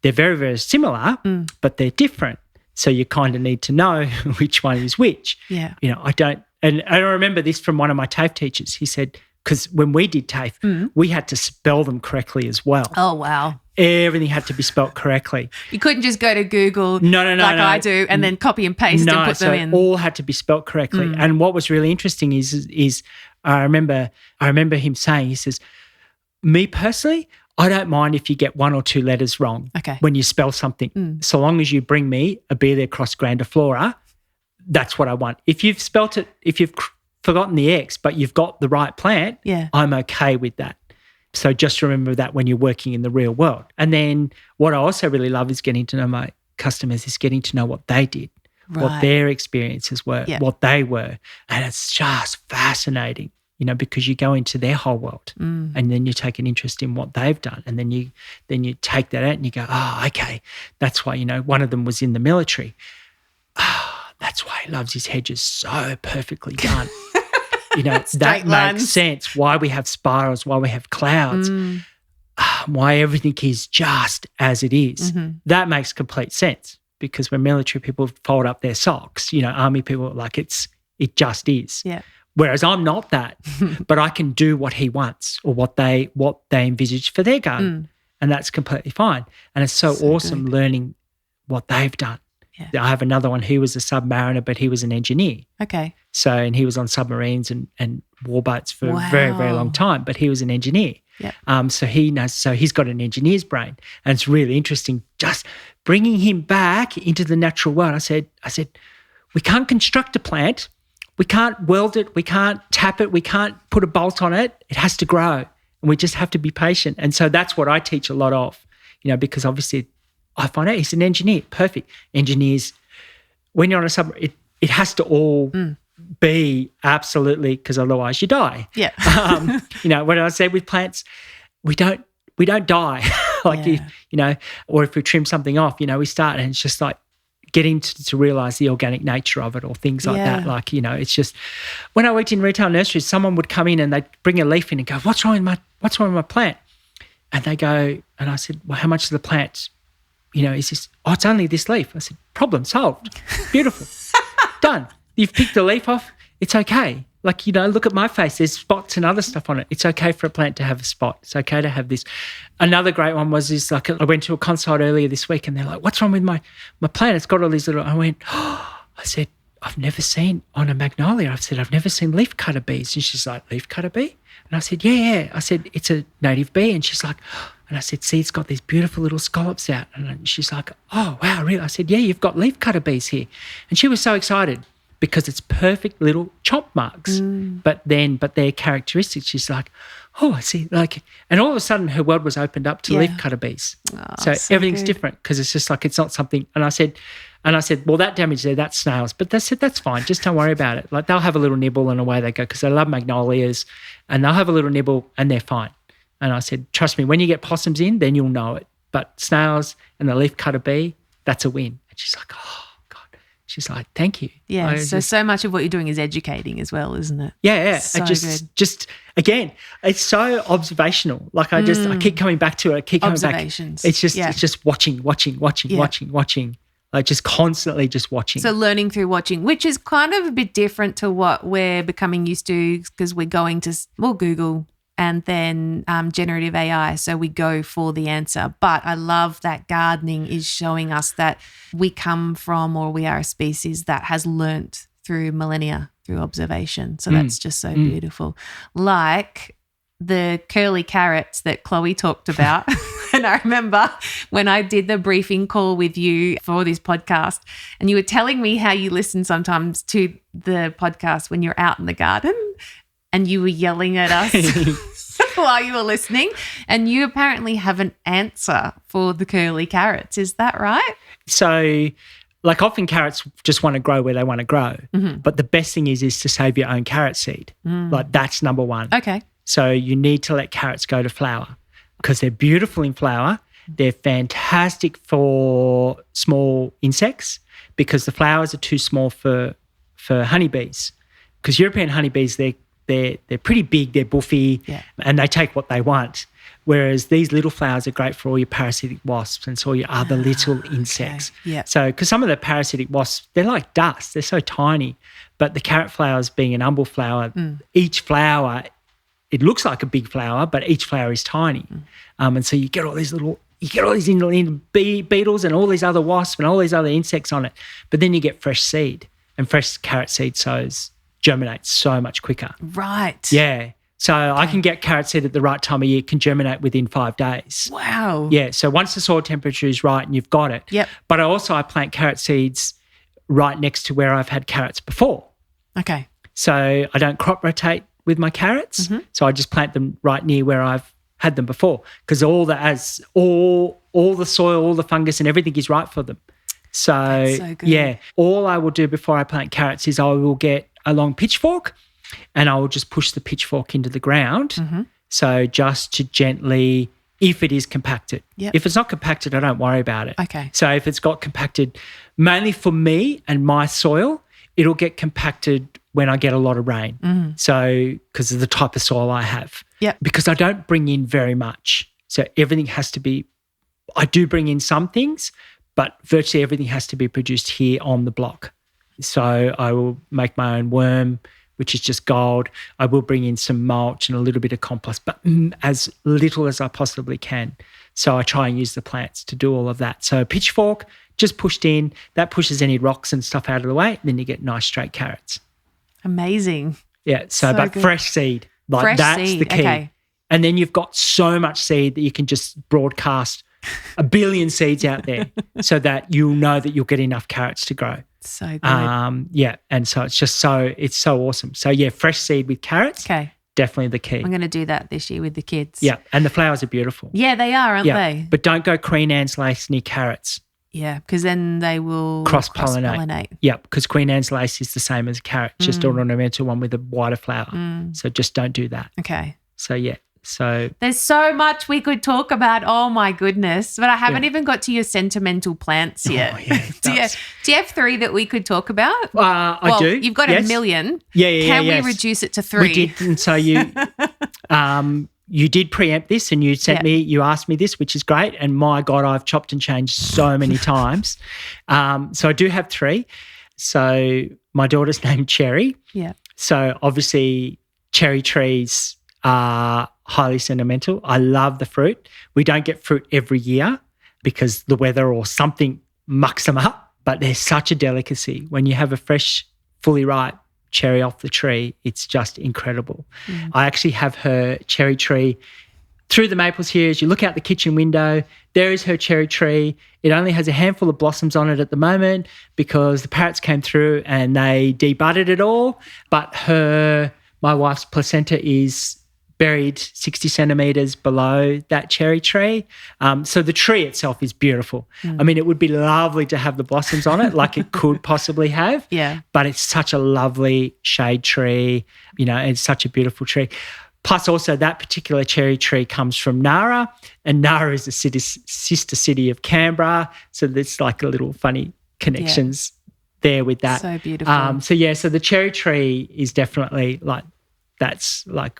They're very, very similar, but they're different. So you kind of need to know which one is which. Yeah. And I remember this from one of my TAFE teachers. He said, because when we did TAFE, we had to spell them correctly as well. Oh, wow. Everything had to be spelt correctly. You couldn't just go to Google I do and then copy and paste and put them in. All had to be spelt correctly. And what was really interesting is I remember him saying, he says, me personally, I don't mind if you get 1 or 2 letters wrong when you spell something. So long as you bring me a Belia cross grandiflora, that's what I want. If you've spelt it, if you've forgotten the X but you've got the right plant, I'm okay with that. So just remember that when you're working in the real world. And then what I also really love is getting to know my customers, is getting to know what they did, what their experiences were, what they were. And it's just fascinating, because you go into their whole world and then you take an interest in what they've done. And then you take that out and you go, oh, okay, that's why, one of them was in the military. That's why he loves his hedges so perfectly done. That makes sense. Why we have spirals, why we have clouds, why everything is just as it is. That makes complete sense, because when military people fold up their socks, army people, it just is. Yeah. Whereas I'm not that, but I can do what he wants or what they envisage for their garden, and that's completely fine. And it's so awesome learning what they've done. Yeah. I have another one. He was a submariner, but he was an engineer. Okay. So, and he was on submarines and warboats for a very, very long time, but he was an engineer. Yeah. So he knows. So he's got an engineer's brain, and it's really interesting just bringing him back into the natural world. I said, we can't construct a plant. We can't weld it. We can't tap it. We can't put a bolt on it. It has to grow, and we just have to be patient. And so that's what I teach a lot of, because obviously I find out he's an engineer. Perfect. Engineers, when you're on a sub, it has to all be absolutely, because otherwise you die. Yeah. When I say with plants, we don't die. Or if we trim something off, we start and it's just like getting to realise the organic nature of it or things like that. Like, it's just, when I worked in retail nurseries, someone would come in and they'd bring a leaf in and go, what's wrong with my plant? And they go, and I said, well, how much of the plant, is this? Oh, it's only this leaf. I said, problem solved. Beautiful. Done. You've picked the leaf off. It's okay. Like, look at my face. There's spots and other stuff on it. It's okay for a plant to have a spot. It's okay to have this. Another great one was I went to a consult earlier this week and they're like, what's wrong with my plant? It's got all these little, I went, I said, I've never seen on a magnolia. I've never seen leaf cutter bees. And she's like, leaf cutter bee? And I said, yeah. I said, it's a native bee. And she's like, and I said, see, it's got these beautiful little scallops out. And she's like, oh, wow, really? I said, yeah, you've got leaf cutter bees here. And she was so excited, because it's perfect little chop marks, but they're characteristics. She's like, oh, I see. Like, and all of a sudden her world was opened up to leaf cutter bees. So everything's different, because it's just like, it's not something. And I said, well, that damage there, that's snails. But they said, that's fine. Just don't worry about it. Like, they'll have a little nibble and away they go, because they love magnolias, and they'll have a little nibble and they're fine. And I said, trust me, when you get possums in, then you'll know it. But snails and the leaf cutter bee, that's a win. And she's like, oh. She's like, thank you. Yeah, so much of what you're doing is educating as well, isn't it? Yeah. So just again, it's so observational. Like, I keep coming back to it. Observations. It's just watching. Like, just constantly just watching. So learning through watching, which is kind of a bit different to what we're becoming used to, because we're going to Google and then generative AI. So we go for the answer. But I love that gardening is showing us that we come from, or we are a species that has learnt through millennia, through observation. So that's just so beautiful. Like the curly carrots that Chloe talked about. And I remember when I did the briefing call with you for this podcast, and you were telling me how you listen sometimes to the podcast when you're out in the garden, and you were yelling at us while you were listening, and you apparently have an answer for the curly carrots. Is that right? So, like, often carrots just want to grow where they want to grow, but the best thing is to save your own carrot seed. Like, that's number one. Okay. So you need to let carrots go to flower, because they're beautiful in flower. They're fantastic for small insects, because the flowers are too small for honeybees, because European honeybees, they're pretty big, they're buffy, and they take what they want. Whereas these little flowers are great for all your parasitic wasps and so all your other little insects. Okay. Yeah. So, because some of the parasitic wasps, they're like dust, they're so tiny. But the carrot flowers, being an umbel flower, each flower, it looks like a big flower, but each flower is tiny. And so you get all these little beetles and all these other wasps and all these other insects on it. But then you get fresh seed, and fresh carrot seed germinates so much quicker. Right. Yeah. So I can get carrot seed at the right time of year, can germinate within 5 days. Wow. Yeah. So once the soil temperature is right and you've got it. Yep. But I plant carrot seeds right next to where I've had carrots before. Okay. So I don't crop rotate with my carrots. So I just plant them right near where I've had them before, because all the soil, all the fungus and everything is right for them. So good. Yeah, all I will do before I plant carrots is I will get a long pitchfork and I will just push the pitchfork into the ground. So just to gently, if it is compacted. Yep. If it's not compacted, I don't worry about it. Okay. So if it's got compacted, mainly for me and my soil, it'll get compacted when I get a lot of rain. So because of the type of soil I have. Yep. Because I don't bring in very much. So everything has to be, I do bring in some things, but virtually everything has to be produced here on the block. So I will make my own worm, which is just gold. I will bring in some mulch and a little bit of compost, but as little as I possibly can. So I try and use the plants to do all of that. So pitchfork, just pushed in, that pushes any rocks and stuff out of the way, and then you get nice straight carrots. Amazing. Yeah, so but good. Fresh seed, like fresh that's seed. The key. Okay. And then you've got so much seed that you can just broadcast 1 billion seeds out there so that you'll know that you'll get enough carrots to grow. So good. And so it's so awesome. So yeah, fresh seed with carrots. Okay. Definitely the key. I'm going to do that this year with the kids. Yeah, and the flowers are beautiful. Yeah, they are, aren't they? But don't go Queen Anne's lace near carrots. Yeah, because then they will cross-pollinate. Yeah, because Queen Anne's lace is the same as a carrot, just an ornamental one with a wider flower. So just don't do that. Okay. So yeah. So there's so much we could talk about. Oh my goodness. But I haven't even got to your sentimental plants yet. Do you have 3 that we could talk about? I do. You've got a million. Yeah. Can we reduce it to 3? We did. And so you did preempt this and you sent me, you asked me this, which is great. And my God, I've chopped and changed so many times. So I do have 3. So my daughter's named Cherry. Yeah. So obviously cherry trees are highly sentimental. I love the fruit. We don't get fruit every year because the weather or something mucks them up, but they're such a delicacy. When you have a fresh, fully ripe cherry off the tree, it's just incredible. I actually have her cherry tree through the maples here. As you look out the kitchen window, there is her cherry tree. It only has a handful of blossoms on it at the moment because the parrots came through and they debudded it all, but my wife's placenta is buried 60 centimetres below that cherry tree. So the tree itself is beautiful. I mean, it would be lovely to have the blossoms on it like it could possibly have. Yeah. But it's such a lovely shade tree, it's such a beautiful tree. Plus also that particular cherry tree comes from Nara, and Nara is the sister city of Canberra. So there's like a little funny connections there with that. So beautiful. So the cherry tree is definitely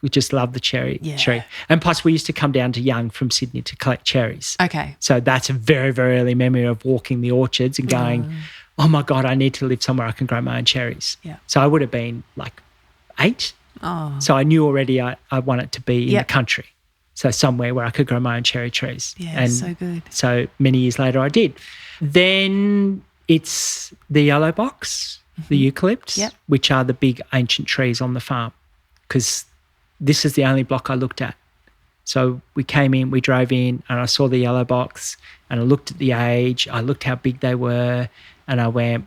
we just love the cherry tree. And plus we used to come down to Young from Sydney to collect cherries. Okay. So that's a very, very early memory of walking the orchards and going, oh my God, I need to live somewhere I can grow my own cherries. Yeah. So I would have been like 8. Oh. So I knew already I wanted to be in the country. So somewhere where I could grow my own cherry trees. Yeah, and so good. So many years later I did. Then it's the yellow box, the eucalypts, which are the big ancient trees on the farm. Because this is the only block I looked at. So we came in, we drove in, and I saw the yellow box and I looked at the age, I looked how big they were, and I went,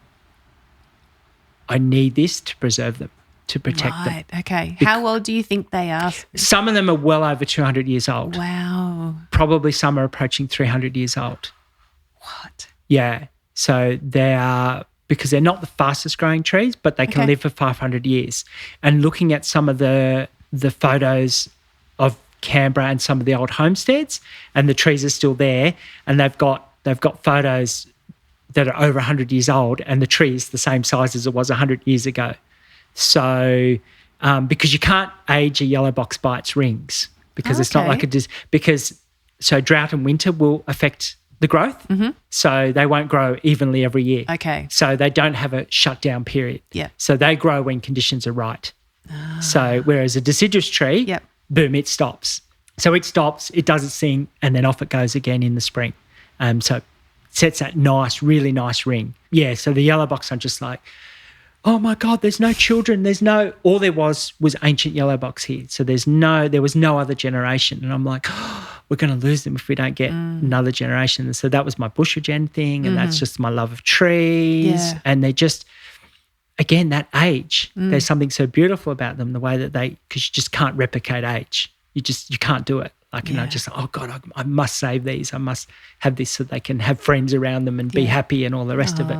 I need this to preserve them, to protect them. Right, okay. How old do you think they are? Some of them are well over 200 years old. Wow. Probably some are approaching 300 years old. What? Yeah. So they are... because they're not the fastest growing trees, but they can live for 500 years. And looking at some of the photos of Canberra and some of the old homesteads, and the trees are still there, and they've got photos that are over 100 years old, and the tree is the same size as it was 100 years ago. So because you can't age a yellow box by its rings, because it's not like so drought and winter will affect the growth, so they won't grow evenly every year. Okay. So they don't have a shutdown period. Yeah. So they grow when conditions are right. So whereas a deciduous tree, boom, it stops. So it stops, it does its thing, and then off it goes again in the spring. So it sets that nice, really nice ring. Yeah, so the yellow box, I'm just like, oh my God, there's no children. All there was ancient yellow box here. So there was no other generation. And I'm like, we're going to lose them if we don't get another generation. And so that was my bush-agen thing, and that's just my love of trees. Yeah. And they just, again, that age, there's something so beautiful about them, the way that because you just can't replicate age. You can't do it. Like, just, oh God, I must save these. I must have this so they can have friends around them and be happy and all the rest of it.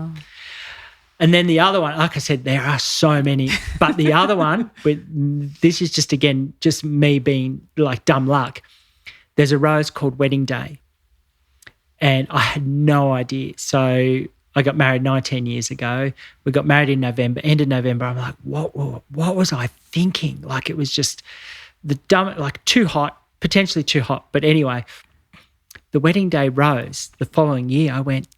And then the other one, like I said, there are so many. But the other one, this is just, again, just me being like dumb luck. There's a rose called Wedding Day, and I had no idea. So I got married 19 years ago. We got married in November, end of November. I'm like, what was I thinking? Like, it was just too hot, potentially too hot. But anyway, the Wedding Day rose the following year, I went,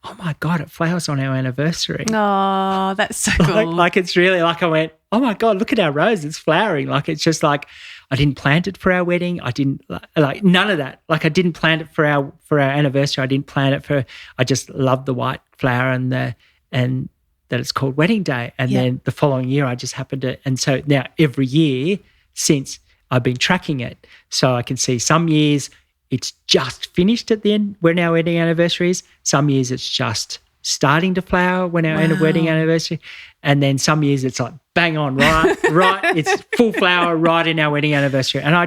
oh my God, it flowers on our anniversary. Oh, that's so cool. Like it's really like I went, oh my God, look at our rose, it's flowering. Like, it's just like, I didn't plant it for our wedding. I didn't like none of that. Like, I didn't plant it for our anniversary. I didn't plant it I just loved the white flower and that it's called Wedding Day. And then the following year I just happened to, and so now every year since I've been tracking it. So I can see some years it's just finished at the end when our wedding anniversary is. Some years it's just starting to flower when our wedding anniversary. And then some years it's like bang on, right, it's full flower right in our wedding anniversary. And I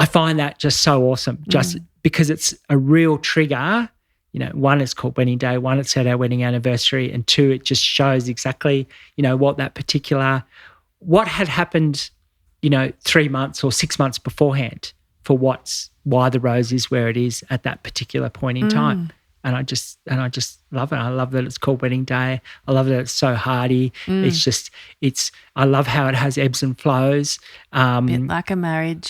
find that just so awesome, just because it's a real trigger. You know, one, it's called wedding day, one, it's at our wedding anniversary, and two, it just shows exactly, you know, what had happened, you know, 3 months or 6 months beforehand for why the rose is where it is at that particular point in time. And I just love it. I love that it's called wedding day. I love that it's so hardy. I love how it has ebbs and flows. A bit like a marriage.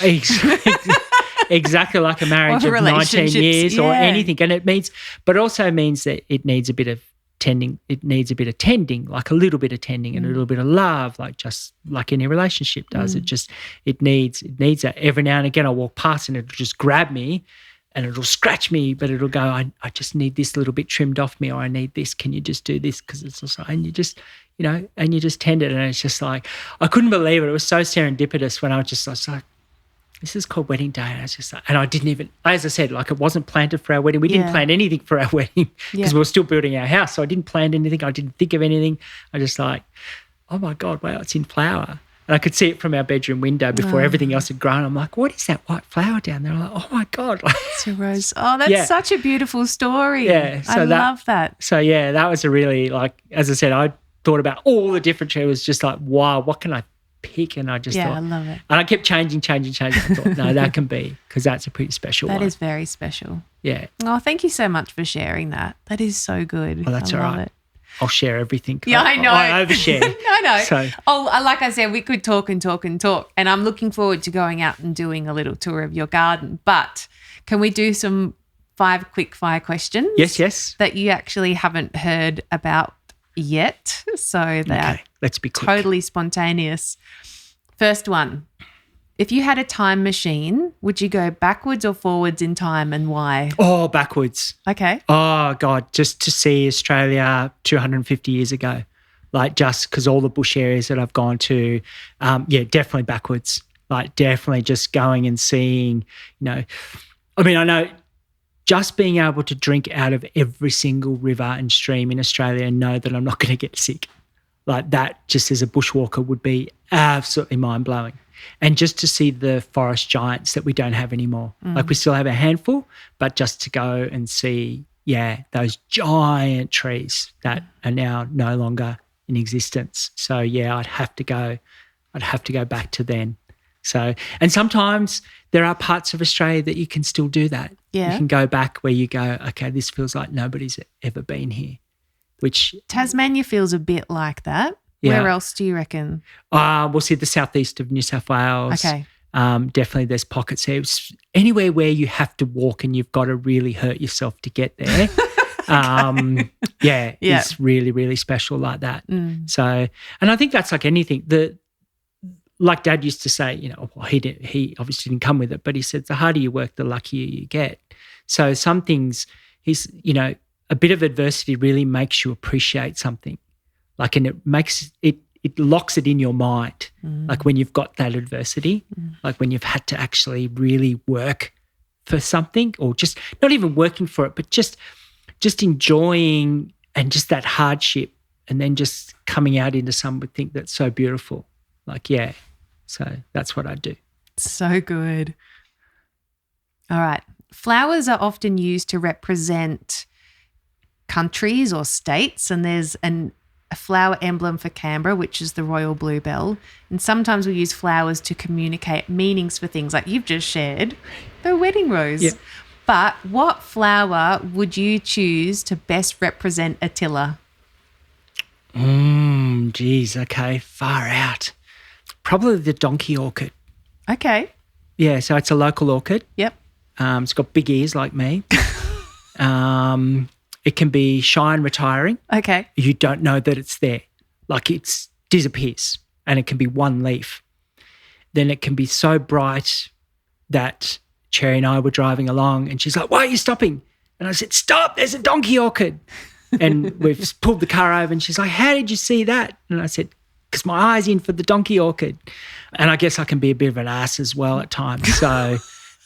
Exactly like a marriage of 19 years or anything. And it also means that it needs a bit of tending. It needs a bit of tending, like a little bit of tending and a little bit of love, like just like any relationship does. It needs that. Every now and again I'll walk past and it'll just grab me and it'll scratch me, but it'll go, I just need this little bit trimmed off me, or I need this. Can you just do this? Because it's also, and you just, you know, and you just tend it. And it's just like, I couldn't believe it. It was so serendipitous when I was like, this is called wedding day. And I was just like, and I didn't even, as I said, like it wasn't planted for our wedding. We didn't plan anything for our wedding because we were still building our house. So I didn't plan anything. I didn't think of anything. I just like, oh my God, wow, it's in flower. And I could see it from our bedroom window before everything else had grown. I'm like, what is that white flower down there? I'm like, oh my God. It's a rose. Oh, that's such a beautiful story. Yeah. So I love that. So yeah, that was a really, like, as I said, I thought about all the different trees. It was just like, wow, what can I pick? And I just thought. I love it. And I kept changing. I thought, no, that can be, because that's a pretty special one. That is very special. Yeah. Oh, thank you so much for sharing that. That is so good. Well, that's all right. It. I'll share everything. Yeah, I know. I overshare. I know. So. Like I said, we could talk and talk and talk. And I'm looking forward to going out and doing a little tour of your garden. But can we do some 5 quick fire questions? Yes. That you actually haven't heard about yet. So they're let's be quick. Totally spontaneous. First one. If you had a time machine, would you go backwards or forwards in time, and why? Oh, backwards. Okay. Oh, God, just to see Australia 250 years ago, like just because all the bush areas that I've gone to, definitely backwards, like definitely just going and seeing, you know, I mean, I know just being able to drink out of every single river and stream in Australia and know that I'm not going to get sick, like that just as a bushwalker would be absolutely mind-blowing. And just to see the forest giants that we don't have anymore. Like we still have a handful, but just to go and see, those giant trees that are now no longer in existence. So, I'd have to go back to then. So, and sometimes there are parts of Australia that you can still do that. Yeah. You can go back where you go, okay, this feels like nobody's ever been here, which... Tasmania feels a bit like that. Yeah. Where else do you reckon? We'll see the southeast of New South Wales. Okay. Definitely there's pockets there. Anywhere where you have to walk and you've got to really hurt yourself to get there. It's really, really special like that. So, and I think that's like anything. Like Dad used to say, you know, well, he obviously didn't come with it, but he said the harder you work, the luckier you get. So some things, a bit of adversity really makes you appreciate something. Like, and it makes it locks it in your mind. Like when you've got that adversity, like when you've had to actually really work for something, or just not even working for it, but just enjoying and just that hardship, and then just coming out into something that's so beautiful. Like, so that's what I do. So good. All right. Flowers are often used to represent countries or states, and there's a flower emblem for Canberra, which is the royal bluebell. And sometimes we use flowers to communicate meanings for things like you've just shared, the wedding rose. Yeah. But what flower would you choose to best represent Attila? Okay, far out. Probably the donkey orchid. Okay. Yeah, so it's a local orchid. Yep. It's got big ears like me. It can be shy and retiring. Okay. You don't know that it's there. Like it disappears, and it can be one leaf. Then it can be so bright that Cherry and I were driving along and she's like, why are you stopping? And I said, stop, there's a donkey orchid. And we've pulled the car over and she's like, how did you see that? And I said, because my eye's in for the donkey orchid. And I guess I can be a bit of an ass as well at times. So,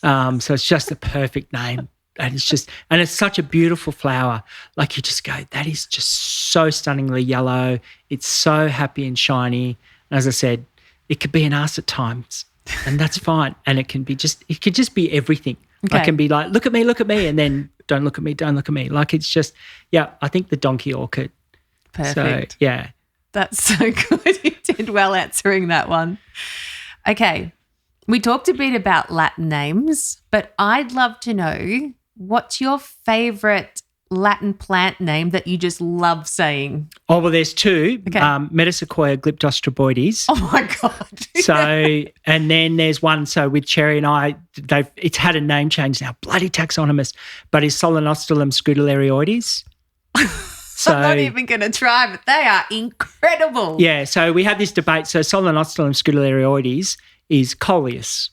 so it's just the perfect name. And it's such a beautiful flower. Like you just go, that is just so stunningly yellow. It's so happy and shiny. And as I said, it could be an arse at times, and that's fine. And it could just be everything. Okay. I can be like, look at me, and then don't look at me. Like it's just, I think the donkey orchid. Perfect. So, yeah. That's so good. You did well answering that one. Okay. We talked a bit about Latin names, but I'd love to know, what's your favourite Latin plant name that you just love saying? Oh, well, there's two. Okay. Metasequoia glyptostroboides. Oh, my God. So, and then there's one, so with Cherry and I, it's had a name change now, bloody taxonomist, but is Solenostilum scutelarioides. So, I'm not even going to try, but they are incredible. Yeah, so we had this debate. So Solenostilum scutelarioides is coleus.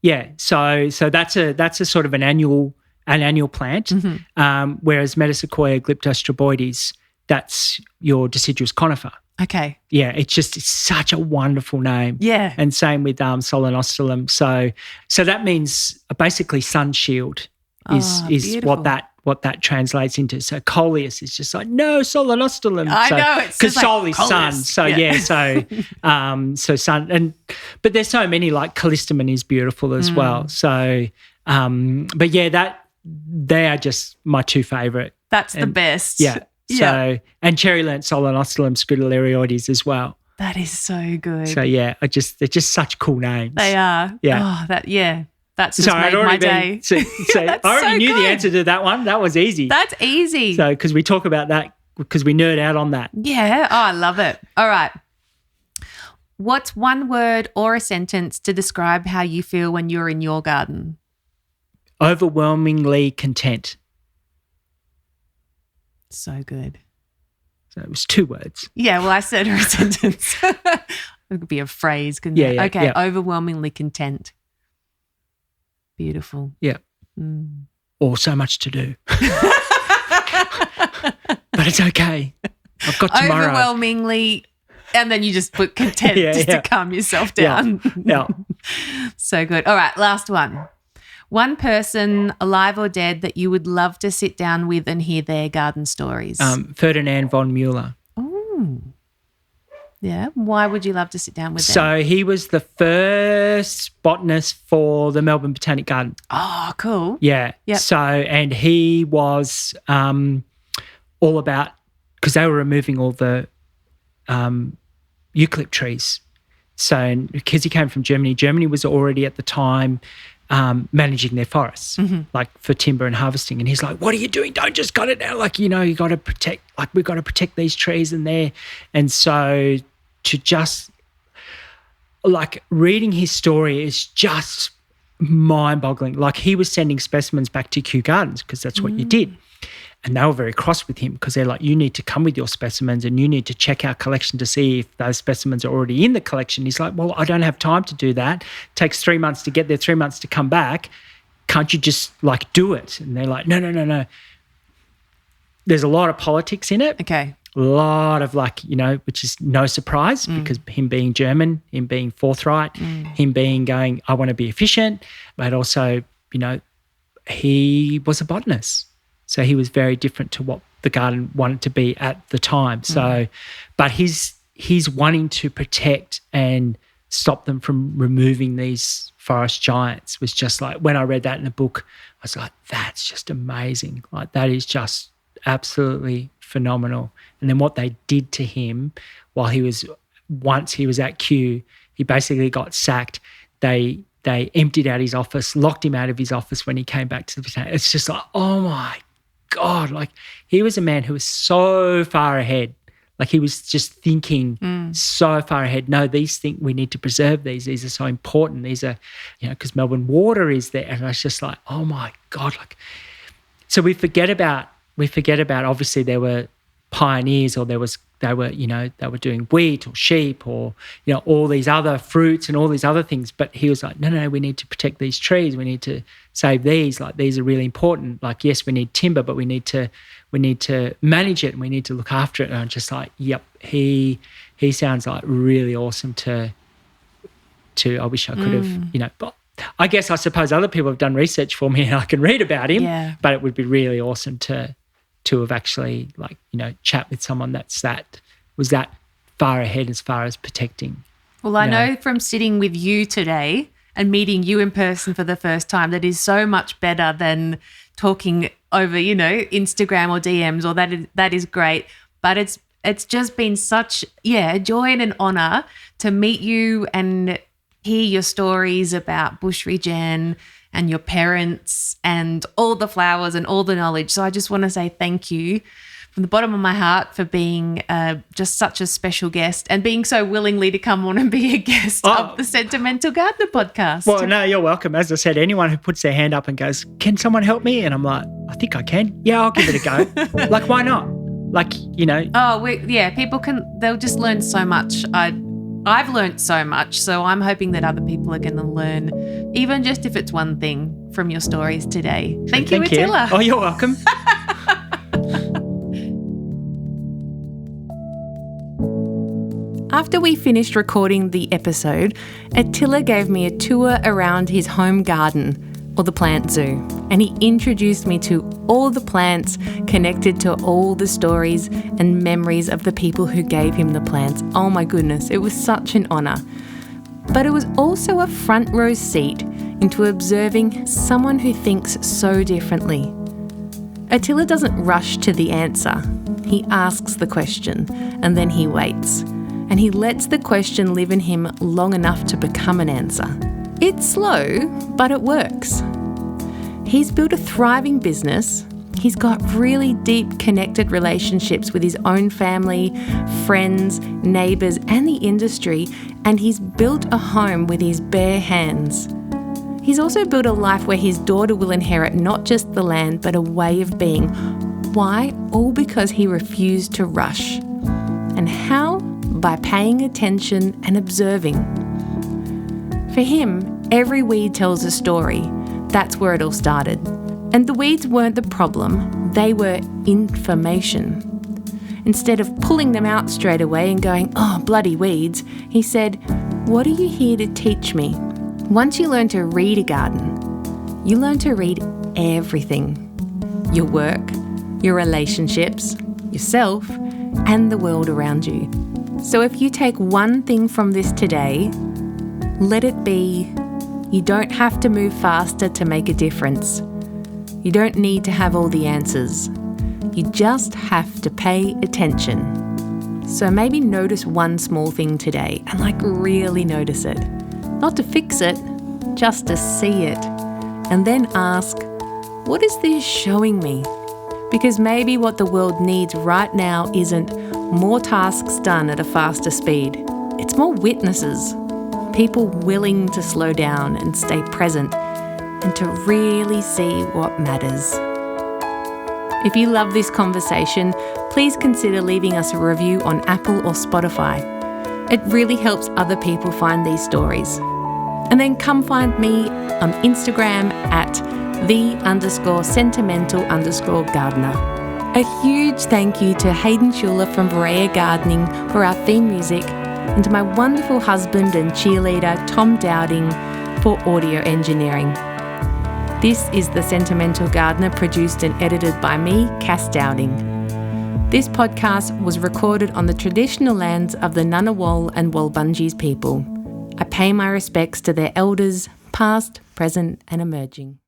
Yeah, so that's a sort of an annual plant, whereas Metasequoia glyptostroboides, that's your deciduous conifer. Okay. Yeah, it's such a wonderful name. Yeah. And same with Solenostilum. So that means basically sun shield is what that translates into. So coleus is just like, no, Solenostilum. I know, it's because sol like is coleus. sun. So so sun, but there's so many, like callistemon is beautiful as well. So but yeah, they are just my two favourite. That's the best. Yeah. So and Cherry learnt Solenostilum scutelarioides as well. That is so good. So yeah, they're just such cool names. They are. Yeah. Oh, that's just made my day. So I already knew the answer to that one. That was easy. That's easy. So because we talk about that, because we nerd out on that. Yeah. Oh, I love it. All right. What's one word or a sentence to describe how you feel when you're in your garden? Overwhelmingly content. So good. So it was 2 words. Yeah, well, I said a sentence. It could be a phrase, couldn't it? Yeah, okay, yeah. Overwhelmingly content. Beautiful. Yeah. Or so much to do. But it's okay. I've got tomorrow. Overwhelmingly, and then you just put content to calm yourself down. Yeah. So good. All right, last one. One person, alive or dead, that you would love to sit down with and hear their garden stories. Ferdinand von Mueller. Ooh. Yeah. Why would you love to sit down with them? So he was the first botanist for the Melbourne Botanic Garden. Oh, cool. Yeah. Yep. So, and he was all about, because they were removing all the eucalypt trees. So, because he came from Germany, Germany was already at the time managing their forests, like for timber and harvesting. And he's like, what are you doing? Don't just cut it down. Like, you got to protect, like we've got to protect these trees and there. And so to just, like, reading his story is just mind-boggling. Like, he was sending specimens back to Kew Gardens because that's what you did. And they were very cross with him because they're like, you need to come with your specimens and you need to check our collection to see if those specimens are already in the collection. He's like, well, I don't have time to do that. It takes 3 months to get there, 3 months to come back. Can't you just, like, do it? And they're like, no. There's a lot of politics in it. Okay. A lot of, like, which is no surprise because him being German, him being forthright, him being going, I want to be efficient, but also, he was a botanist. So he was very different to what the garden wanted to be at the time. So, but he's wanting to protect and stop them from removing these forest giants was just like, when I read that in a book, I was like, that's just amazing. Like, that is just absolutely phenomenal. And then what they did to him once he was at Kew, he basically got sacked. They emptied out his office, locked him out of his office when he came back to the botanic. It's just like, oh my God, like, he was a man who was so far ahead. Like, he was just thinking so far ahead. No, we need to preserve these. These are so important. These are, because Melbourne water is there. And I was just like, oh my God. Like, so we forget about, obviously there were pioneers, or they were doing wheat or sheep or, all these other fruits and all these other things. But he was like, no, we need to protect these trees. We need to save these. Like, these are really important. Like, yes, we need timber, but we need to manage it and we need to look after it. And I'm just like, yep, he sounds like really awesome to I wish I could have, but I guess I suppose other people have done research for me and I can read about him. Yeah. But it would be really awesome to have actually chat with someone that was that far ahead as far as protecting. Well, I know from sitting with you today and meeting you in person for the first time, that is so much better than talking over, Instagram or DMs, or that is great. But it's just been such, a joy and an honour to meet you and hear your stories about bush regen and your parents and all the flowers and all the knowledge. So I just want to say thank you from the bottom of my heart for being just such a special guest and being so willingly to come on and be a guest of the Sentimental Gardener podcast. Well, no, you're welcome. As I said, anyone who puts their hand up and goes, can someone help me? And I'm like, I think I can. Yeah, I'll give it a go. Like, why not? People they'll just learn so much. I've learned so much, so I'm hoping that other people are going to learn, even just if it's one thing from your stories today. Thank you, Attila. Oh, you're welcome. After we finished recording the episode, Attila gave me a tour around his home garden, or the plant zoo, and he introduced me to all the plants connected to all the stories and memories of the people who gave him the plants. Oh my goodness, it was such an honour. But it was also a front row seat into observing someone who thinks so differently. Attila doesn't rush to the answer. He asks the question and then he waits. And he lets the question live in him long enough to become an answer. It's slow, but it works. He's built a thriving business. He's got really deep connected relationships with his own family, friends, neighbours and the industry, and he's built a home with his bare hands. He's also built a life where his daughter will inherit not just the land but a way of being. Why? All because he refused to rush. And how? By paying attention and observing. For him, every weed tells a story. That's where it all started. And the weeds weren't the problem, they were information. Instead of pulling them out straight away and going, oh, bloody weeds, he said, what are you here to teach me? Once you learn to read a garden, you learn to read everything. Your work, your relationships, yourself, and the world around you. So if you take one thing from this today, let it be, you don't have to move faster to make a difference. You don't need to have all the answers. You just have to pay attention. So maybe notice one small thing today and really notice it. Not to fix it, just to see it. And then ask, what is this showing me? Because maybe what the world needs right now isn't more tasks done at a faster speed. It's more witnesses. People willing to slow down and stay present and to really see what matters. If you love this conversation, please consider leaving us a review on Apple or Spotify. It really helps other people find these stories. And then come find me on Instagram at @the_sentimental_gardener. A huge thank you to Hayden Schuler from Berea Gardening for our theme music, and to my wonderful husband and cheerleader, Tom Dowding, for audio engineering. This is The Sentimental Gardener, produced and edited by me, Cass Dowding. This podcast was recorded on the traditional lands of the Ngunnawal and Walbunji's people. I pay my respects to their elders, past, present and emerging.